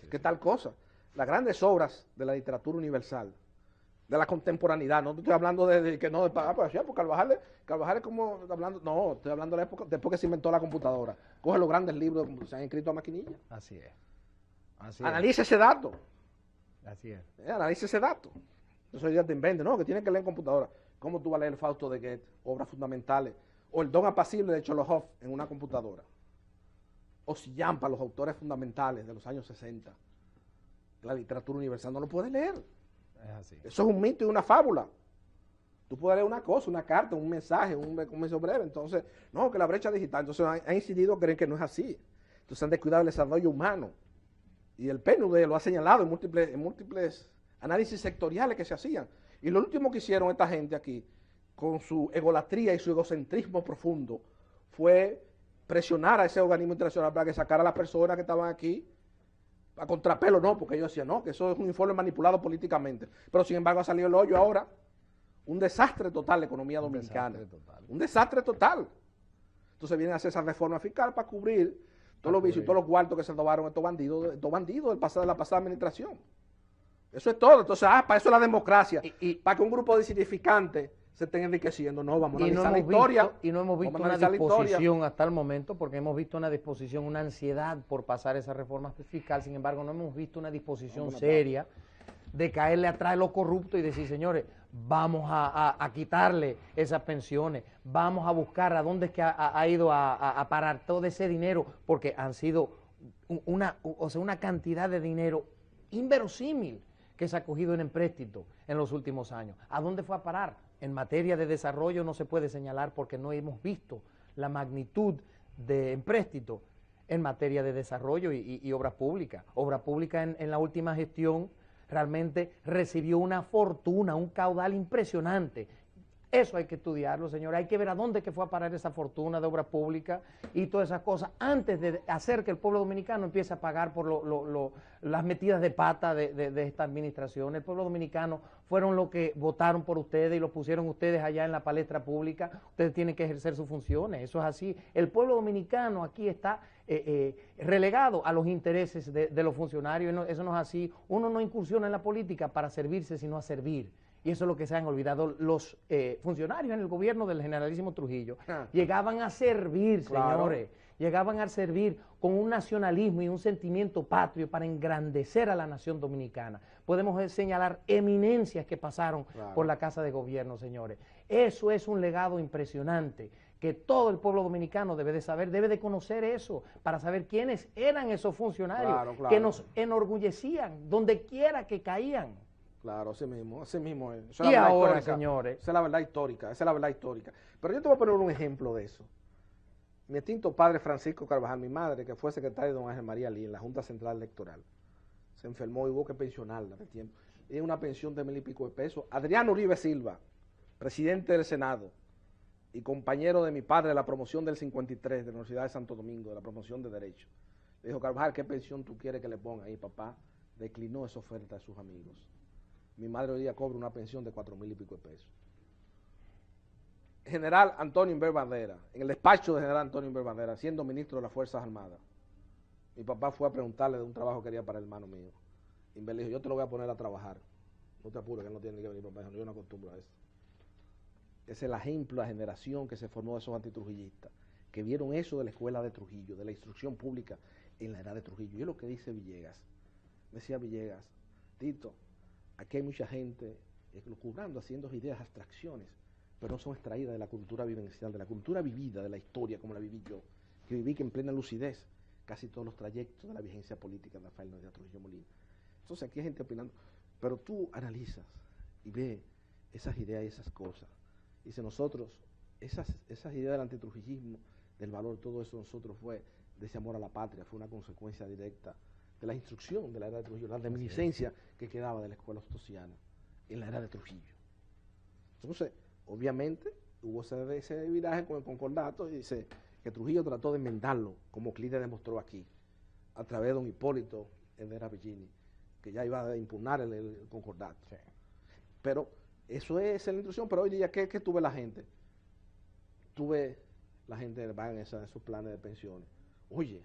F: que tal cosa. Las grandes obras de la literatura universal, de la contemporaneidad, no estoy hablando de que no, porque Carvajal es como hablando, no, estoy hablando de la época, después que se inventó la computadora. Coge los grandes libros que se han escrito a maquinilla.
G: Así es.
F: Analiza ese dato.
G: Así es.
F: Analiza ese dato. Entonces ya te inventes, no, que tienes que leer en computadora. ¿Cómo tú vas a leer el Fausto de Goethe, obras fundamentales? O el Don apacible de Cholokhov en una computadora. O Sillampa, los autores fundamentales de los años 60. La literatura universal no lo puedes leer.
G: Es así.
F: Eso es un mito y una fábula. Tú puedes leer una cosa, una carta, un mensaje, un mensaje breve. Entonces, no, que la brecha digital. Entonces han incidido, creen que no es así. Entonces han descuidado el desarrollo humano. Y el PNUD lo ha señalado en múltiples análisis sectoriales que se hacían. Y lo último que hicieron esta gente aquí, con su egolatría y su egocentrismo profundo, fue presionar a ese organismo internacional para que sacara a las personas que estaban aquí a contrapelo, no, porque ellos decían, no, que eso es un informe manipulado políticamente. Pero sin embargo ha salido el hoyo ahora. Un desastre total la economía dominicana. Un desastre total. Entonces vienen a hacer esa reforma fiscal para cubrir todos los vicios y todos los cuartos que se robaron estos bandidos de la pasada administración. Eso es todo. Entonces, para eso es la democracia. Para que un grupo de insignificantes se estén enriqueciendo. No, vamos a analizar la historia.
G: Y no hemos visto una disposición hasta el momento, porque hemos visto una disposición, una ansiedad por pasar esa reforma fiscal. Sin embargo, no hemos visto una disposición seria de caerle atrás a los corruptos y decir, señores, vamos a quitarle esas pensiones, vamos a buscar a dónde es que ha ido a parar todo ese dinero, porque han sido una cantidad de dinero inverosímil que se ha cogido en empréstito en los últimos años. ¿A dónde fue a parar? En materia de desarrollo no se puede señalar porque no hemos visto la magnitud de empréstito en materia de desarrollo y obras públicas. Obras públicas en la última gestión realmente recibió una fortuna, un caudal impresionante. Eso hay que estudiarlo, señores. Hay que ver a dónde que fue a parar esa fortuna de obra pública y todas esas cosas antes de hacer que el pueblo dominicano empiece a pagar por las metidas de pata de esta administración. El pueblo dominicano fueron los que votaron por ustedes y los pusieron ustedes allá en la palestra pública. Ustedes tienen que ejercer sus funciones. Eso es así. El pueblo dominicano aquí está relegado a los intereses de los funcionarios. No, eso no es así. Uno no incursiona en la política para servirse, sino a servir. Y eso es lo que se han olvidado. Los funcionarios en el gobierno del generalísimo Trujillo llegaban a servir, señores, llegaban a servir con un nacionalismo y un sentimiento patrio para engrandecer a la nación dominicana. Podemos señalar eminencias que pasaron por la Casa de Gobierno, señores. Eso es un legado impresionante que todo el pueblo dominicano debe de saber, debe de conocer eso, para saber quiénes eran esos funcionarios que nos enorgullecían donde quiera que caían.
F: Claro, así mismo es.
G: Y ahora, señores.
F: Esa es la verdad histórica, esa es la verdad histórica. Pero yo te voy a poner un ejemplo de eso. Mi extinto padre Francisco Carvajal, mi madre, que fue secretaria de don Ángel María Lee en la Junta Central Electoral, se enfermó y hubo que pensionarla de tiempo. Tiene una pensión de 1,000 y pico de pesos. Adriano Uribe Silva, presidente del Senado y compañero de mi padre de la promoción del 53 de la Universidad de Santo Domingo, de la promoción de Derecho, le dijo: Carvajal, ¿qué pensión tú quieres que le ponga ahí, papá? Declinó esa oferta de sus amigos. Mi madre hoy día cobra una pensión de 4,000 y pico de pesos. General Antonio Inver Bandera, en el despacho de General Antonio Inver Bandera, siendo ministro de las Fuerzas Armadas, mi papá fue a preguntarle de un trabajo que quería para el hermano mío. Inver le dijo: yo te lo voy a poner a trabajar. No te apures, que él no tiene que venir, papá. Yo no acostumbro a eso. Ese es el ejemplo, la generación que se formó de esos antitrujillistas, que vieron eso de la escuela de Trujillo, de la instrucción pública en la era de Trujillo. Y es lo que dice Villegas. Decía Villegas: Tito, aquí hay mucha gente lucubrando, haciendo ideas, abstracciones, pero no son extraídas de la cultura vivencial, de la cultura vivida, de la historia como la viví yo, que viví que en plena lucidez casi todos los trayectos de la vigencia política de Rafael Noria Trujillo Molina. Entonces aquí hay gente opinando, pero tú analizas y ves esas ideas y esas cosas. Dice, nosotros, esas ideas del antitrujillismo, del valor, todo eso nosotros fue de ese amor a la patria, fue una consecuencia directa de la instrucción de la era de Trujillo, la reminiscencia que quedaba de la escuela ostosiana en la era de Trujillo. Entonces, obviamente, hubo ese viraje con el concordato y dice que Trujillo trató de enmendarlo, como Clide demostró aquí, a través de don Hipólito Herrera Bellini, que ya iba a impugnar el concordato. Sí. Pero eso es la instrucción, pero hoy día, ¿qué tuve la gente? Tuve la gente va en esos planes de pensiones. Oye,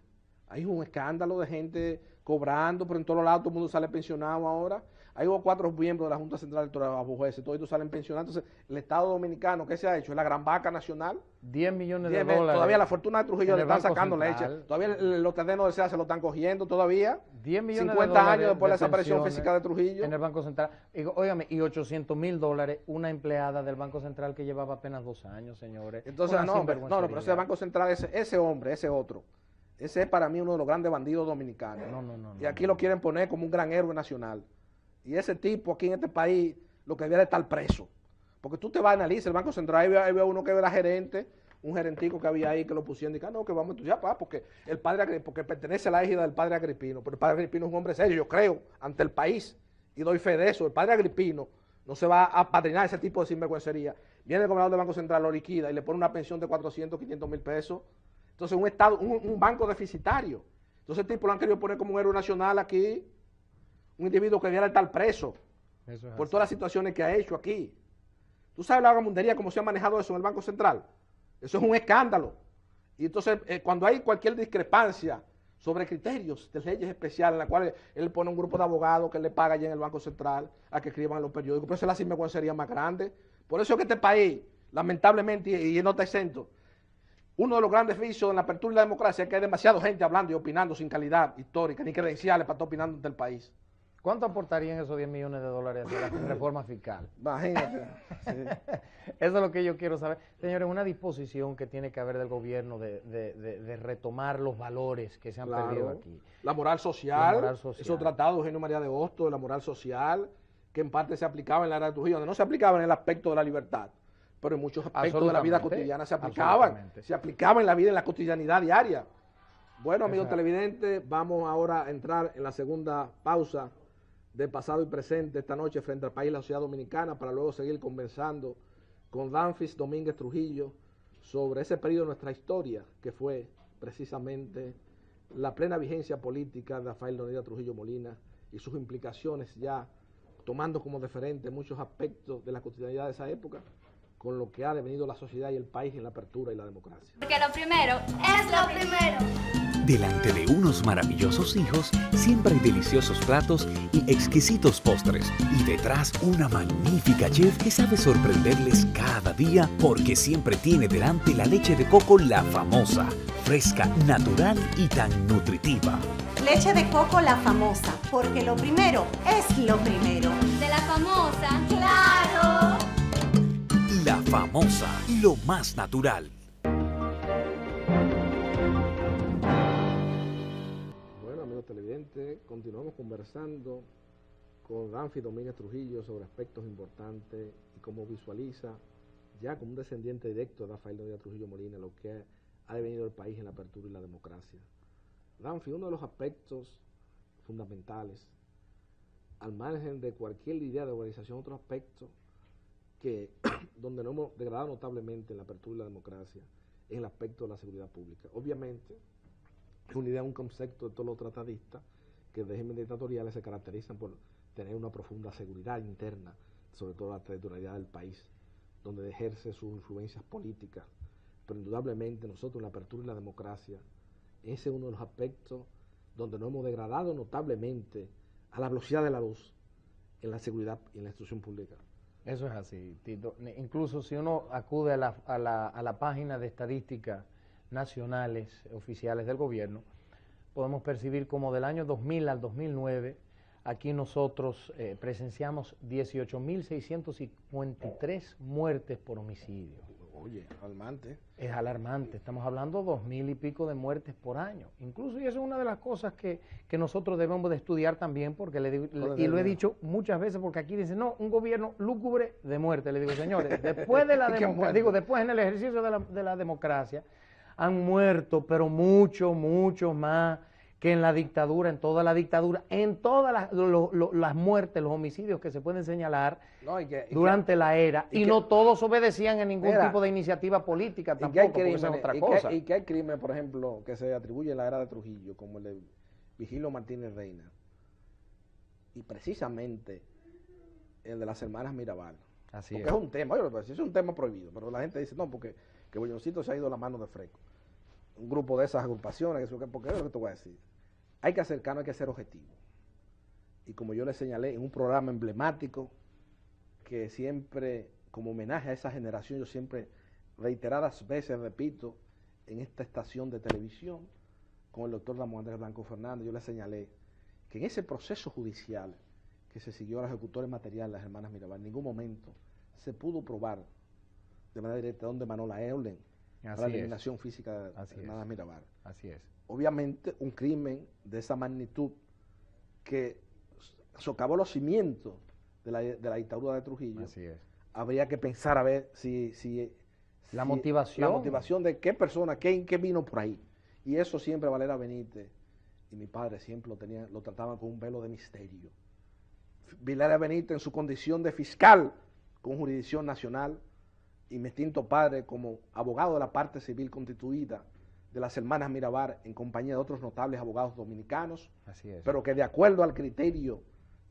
F: hay un escándalo de gente cobrando, pero en todos lados todo el mundo sale pensionado ahora. Hay 4 miembros de la Junta Central Electoral, abujueces, todos salen pensionados. Entonces, el Estado Dominicano, ¿qué se ha hecho? Es la gran vaca nacional.
G: 10 millones de dólares.
F: Todavía la fortuna de Trujillo le están sacando leche. Todavía los terrenos de SEA se lo están cogiendo todavía.
G: 10 millones
F: 50
G: de dólares
F: años después de la desaparición
G: pensiones
F: física de Trujillo.
G: En el Banco Central. Óigame, y $800,000 una empleada del Banco Central que llevaba apenas 2 años, señores.
F: Entonces, no, pero ese Banco Central, ese hombre, ese otro, ese es para mí uno de los grandes bandidos dominicanos. No. Y aquí lo quieren poner como un gran héroe nacional. Y ese tipo aquí en este país lo que debía de estar preso. Porque tú te vas a analizar el Banco Central, ahí ve uno que era gerente, un gerentico que había ahí que lo pusieron y dice, no, que vamos a estudiar, porque porque pertenece a la égida del padre Agripino. Pero el padre Agripino es un hombre serio, yo creo, ante el país. Y doy fe de eso. El padre Agripino no se va a padrinar ese tipo de sinvergüencería. Viene el gobernador del Banco Central, lo liquida y le pone una pensión de 400, 500 mil pesos. Entonces un estado, un banco deficitario. Entonces el tipo lo han querido poner como un héroe nacional aquí. Un individuo que debiera estar preso por todas las situaciones que ha hecho aquí. ¿Tú sabes la vagabundería, cómo se ha manejado eso en el Banco Central? Eso es un escándalo. Y entonces, cuando hay cualquier discrepancia sobre criterios de leyes especiales en las cuales él pone un grupo de abogados que le paga allá en el Banco Central a que escriban en los periódicos, pero esa es la sinvergüencería más grande. Por eso es que este país, lamentablemente, y no está exento, uno de los grandes vicios en la apertura y la democracia es que hay demasiada gente hablando y opinando sin calidad histórica ni credenciales para estar opinando ante el país.
G: ¿Cuánto aportarían esos 10 millones de dólares a la reforma fiscal?
F: Imagínate. Sí.
G: Eso es lo que yo quiero saber. Señores, una disposición que tiene que haber del gobierno de retomar los valores que se han perdido aquí.
F: La moral social, esos tratados de Eugenio María de Hostos, de la moral social, que en parte se aplicaba en la era de Trujillo, donde no se aplicaba en el aspecto de la libertad, pero en muchos aspectos de la vida cotidiana se aplicaban. Se aplicaba en la vida, en la cotidianidad diaria. Bueno, amigos televidentes, vamos ahora a entrar en la segunda pausa de pasado y presente esta noche frente al país y la sociedad dominicana para luego seguir conversando con Danfis Domínguez Trujillo sobre ese periodo de nuestra historia que fue precisamente la plena vigencia política de Rafael Leonidas Trujillo Molina y sus implicaciones ya tomando como referente muchos aspectos de la cotidianidad de esa época con lo que ha devenido la sociedad y el país en la apertura y la democracia.
A: Porque lo primero es lo primero.
B: Delante de unos maravillosos hijos, siempre hay deliciosos platos y exquisitos postres. Y detrás, una magnífica chef que sabe sorprenderles cada día porque siempre tiene delante la leche de coco La Famosa, fresca, natural y tan nutritiva.
C: Leche de coco La Famosa, porque lo primero es lo primero.
A: De la famosa. ¡Claro!
B: La Famosa, lo más natural.
F: Bueno, amigos televidentes, continuamos conversando con Danfis Domínguez Trujillo sobre aspectos importantes y cómo visualiza ya como un descendiente directo de Rafael Leonidas Trujillo Molina lo que ha devenido el país en la apertura y la democracia. Danfis, uno de los aspectos fundamentales, al margen de cualquier idea de organización, otro aspecto que donde nos hemos degradado notablemente en la apertura y la democracia es el aspecto de la seguridad pública. Obviamente, es una idea, un concepto de todos los tratadistas que en regímenes dictatoriales se caracterizan por tener una profunda seguridad interna, sobre todo la territorialidad del país, donde ejerce sus influencias políticas. Pero indudablemente nosotros en la apertura y la democracia, ese es uno de los aspectos donde nos hemos degradado notablemente a la velocidad de la luz en la seguridad y en la instrucción pública.
G: Eso es así, Tito. Incluso si uno acude a la página de estadísticas nacionales oficiales del gobierno, podemos percibir como del año 2000 al 2009, aquí nosotros presenciamos 18.653 muertes por homicidio.
F: Oye, alarmante.
G: Es alarmante, estamos hablando 2.000 y pico de muertes por año. Incluso, y eso es una de las cosas que nosotros debemos de estudiar también, porque y lo he dicho muchas veces, porque aquí dicen, no, un gobierno lúgubre de muerte. Le digo, señores, después de la después en el ejercicio de la democracia, han muerto, pero muchos más que en la dictadura, en toda la dictadura, en todas las muertes, los homicidios que se pueden señalar durante la era, y no todos obedecían a ningún tipo de iniciativa política tampoco, porque esa es otra cosa.
F: Y que hay crímenes, por ejemplo, que se atribuyen a la era de Trujillo, como el de Vigilio Martínez Reina, y precisamente el de las hermanas Mirabal.
G: Así
F: porque es un tema, es un tema prohibido, pero la gente dice, no, porque que Bolloncito se ha ido a la mano de Freco. Un grupo de esas agrupaciones, porque es lo que te voy a decir. Hay que acercarnos, hay que ser objetivo. Y como yo le señalé en un programa emblemático, que siempre, como homenaje a esa generación, yo siempre reiteradas veces repito, en esta estación de televisión, con el doctor Ramón Andrés Blanco Fernández, yo le señalé que en ese proceso judicial que se siguió a los ejecutores materiales, las hermanas Mirabal, en ningún momento se pudo probar de manera directa dónde emanó la orden a la eliminación física de las hermanas Mirabal.
G: Así es.
F: Obviamente, un crimen de esa magnitud que socavó los cimientos de la dictadura de Trujillo.
G: Así es.
F: Habría que pensar a ver si
G: la motivación
F: de qué persona, qué vino por ahí. Y eso siempre Valera Benítez y mi padre siempre lo trataban con un velo de misterio. Valera Benítez en su condición de fiscal con jurisdicción nacional y mi extinto padre como abogado de la parte civil constituida de las hermanas Mirabal en compañía de otros notables abogados dominicanos.
G: Así es.
F: Pero que de acuerdo al criterio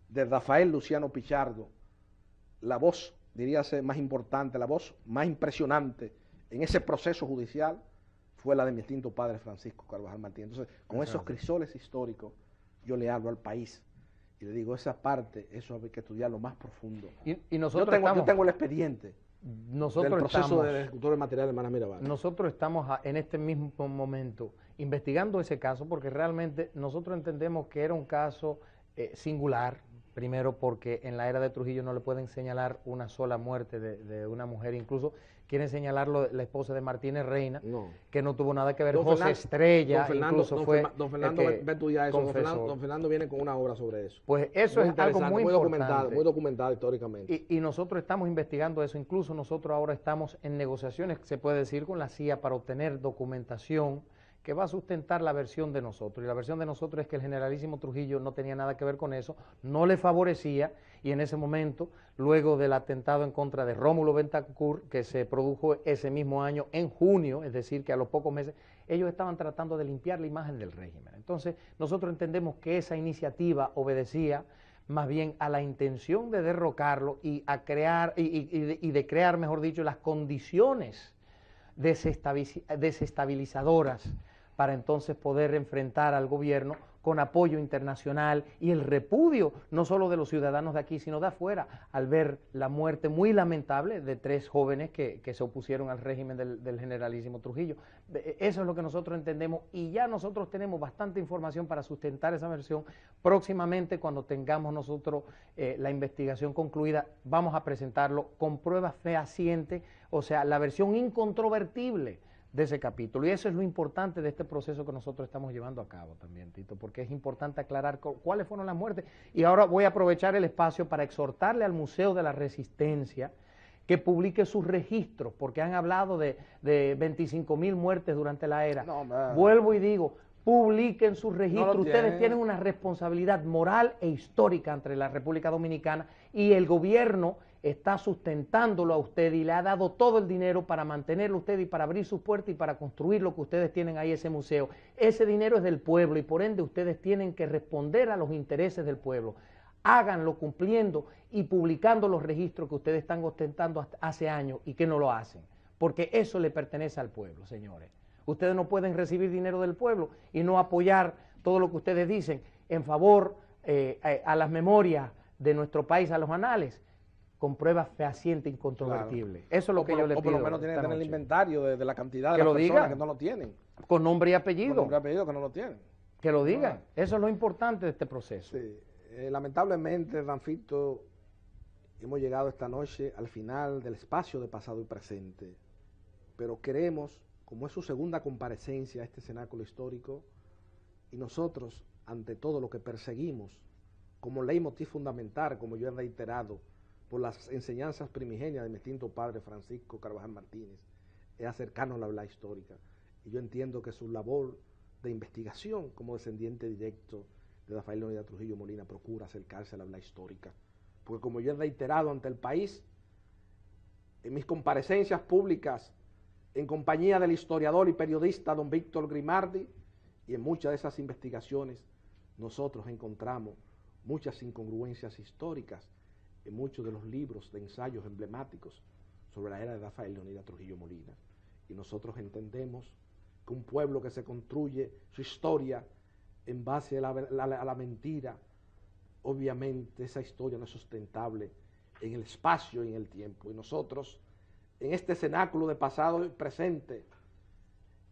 F: de Rafael Luciano Pichardo, la voz, diríase, más importante, la voz más impresionante en ese proceso judicial fue la de mi extinto padre Francisco Carvajal Martínez. Entonces, con esos crisoles históricos, yo le hablo al país y le digo, esa parte, eso hay que estudiarlo más profundo.
G: Y nosotros
F: yo tengo el expediente del proceso del ejecutor material de hermanas Mirabal.
G: Nosotros estamos en este mismo momento investigando ese caso porque realmente nosotros entendemos que era un caso singular. Primero porque en la era de Trujillo no le pueden señalar una sola muerte de una mujer, incluso quieren señalarlo la esposa de Martínez Reina, que no tuvo nada que ver, José Estrella, incluso fue...
F: Don Fernando, ve tú ya eso, don Fernando viene con una obra sobre eso.
G: Pues eso es algo muy importante.
F: Muy documentado históricamente.
G: Y nosotros estamos investigando eso, incluso nosotros ahora estamos en negociaciones, se puede decir, con la CIA para obtener documentación que va a sustentar la versión de nosotros. Y la versión de nosotros es que el generalísimo Trujillo no tenía nada que ver con eso, no le favorecía y en ese momento, luego del atentado en contra de Rómulo Betancourt, que se produjo ese mismo año en junio, es decir, que a los pocos meses, ellos estaban tratando de limpiar la imagen del régimen. Entonces, nosotros entendemos que esa iniciativa obedecía más bien a la intención de derrocarlo y a crear, y de crear, mejor dicho, las condiciones desestabilizadoras para entonces poder enfrentar al gobierno con apoyo internacional y el repudio no solo de los ciudadanos de aquí, sino de afuera, al ver la muerte muy lamentable de 3 jóvenes que se opusieron al régimen del generalísimo Trujillo. Eso es lo que nosotros entendemos y ya nosotros tenemos bastante información para sustentar esa versión. Próximamente, cuando tengamos nosotros la investigación concluida, vamos a presentarlo con pruebas fehacientes, o sea, la versión incontrovertible de ese capítulo. Y eso es lo importante de este proceso que nosotros estamos llevando a cabo también, Tito, porque es importante aclarar cuáles fueron las muertes. Y ahora voy a aprovechar el espacio para exhortarle al Museo de la Resistencia que publique sus registros, porque han hablado de 25.000 muertes durante la era.
F: No,
G: vuelvo y digo, publiquen sus registros.
F: No
G: Ustedes tienen una responsabilidad moral e histórica ante la República Dominicana y el gobierno está sustentándolo a usted y le ha dado todo el dinero para mantenerlo usted y para abrir sus puertas y para construir lo que ustedes tienen ahí, ese museo. Ese dinero es del pueblo y por ende ustedes tienen que responder a los intereses del pueblo. Háganlo cumpliendo y publicando los registros que ustedes están ostentando hace años y que no lo hacen, porque eso le pertenece al pueblo, señores. Ustedes no pueden recibir dinero del pueblo y no apoyar todo lo que ustedes dicen en favor a las memorias de nuestro país, a los anales, con pruebas fehacientes, incontrovertibles. Claro. Eso es lo que yo le pido.
F: O por lo menos tienen que tener el inventario de la cantidad de
G: las
F: personas que no lo tienen.
G: Con nombre y apellido.
F: Con nombre y apellido que no lo tienen.
G: Que lo digan. Eso es lo importante de este proceso.
F: Sí. Lamentablemente, Danfito, hemos llegado esta noche al final del espacio de pasado y presente. Pero queremos, como es su segunda comparecencia a este cenáculo histórico, y nosotros, ante todo lo que perseguimos, como leitmotiv fundamental, como yo he reiterado, por las enseñanzas primigenias de mi extinto padre Francisco Carvajal Martínez, es acercarnos a la verdad histórica. Y yo entiendo que su labor de investigación como descendiente directo de Rafael Leónidas Trujillo Molina procura acercarse a la verdad histórica. Porque como yo he reiterado ante el país, en mis comparecencias públicas, en compañía del historiador y periodista don Víctor Grimaldi, y en muchas de esas investigaciones, nosotros encontramos muchas incongruencias históricas en muchos de los libros de ensayos emblemáticos sobre la era de Rafael Leónidas Trujillo Molina. Y nosotros entendemos que un pueblo que se construye su historia en base a la mentira, obviamente esa historia no es sustentable en el espacio y en el tiempo. Y nosotros, en este cenáculo de pasado y presente,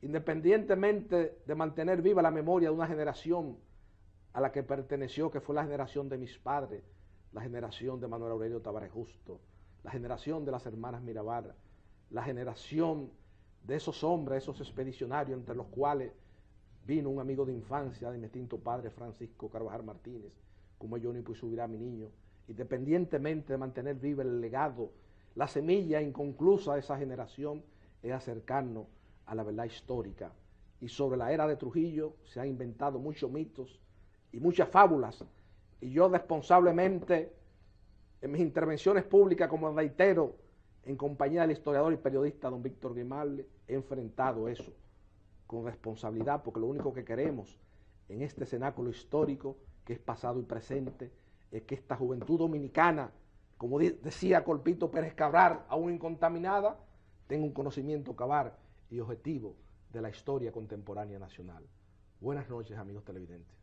F: independientemente de mantener viva la memoria de una generación a la que perteneció, que fue la generación de mis padres, la generación de Manuel Aurelio Tavares Justo, la generación de las hermanas Mirabal, la generación de esos hombres, esos expedicionarios, entre los cuales vino un amigo de infancia de mi extinto padre Francisco Carvajal Martínez, como yo ni pues subirá mi niño, independientemente de mantener viva el legado, la semilla inconclusa de esa generación, es acercarnos a la verdad histórica. Y sobre la era de Trujillo se han inventado muchos mitos y muchas fábulas, y yo responsablemente, en mis intervenciones públicas, como reitero, en compañía del historiador y periodista don Víctor Grimaldi, he enfrentado eso con responsabilidad, porque lo único que queremos en este cenáculo histórico, que es pasado y presente, es que esta juventud dominicana, como decía Colpito Pérez Cabral, aún incontaminada, tenga un conocimiento cabal y objetivo de la historia contemporánea nacional. Buenas noches, amigos televidentes.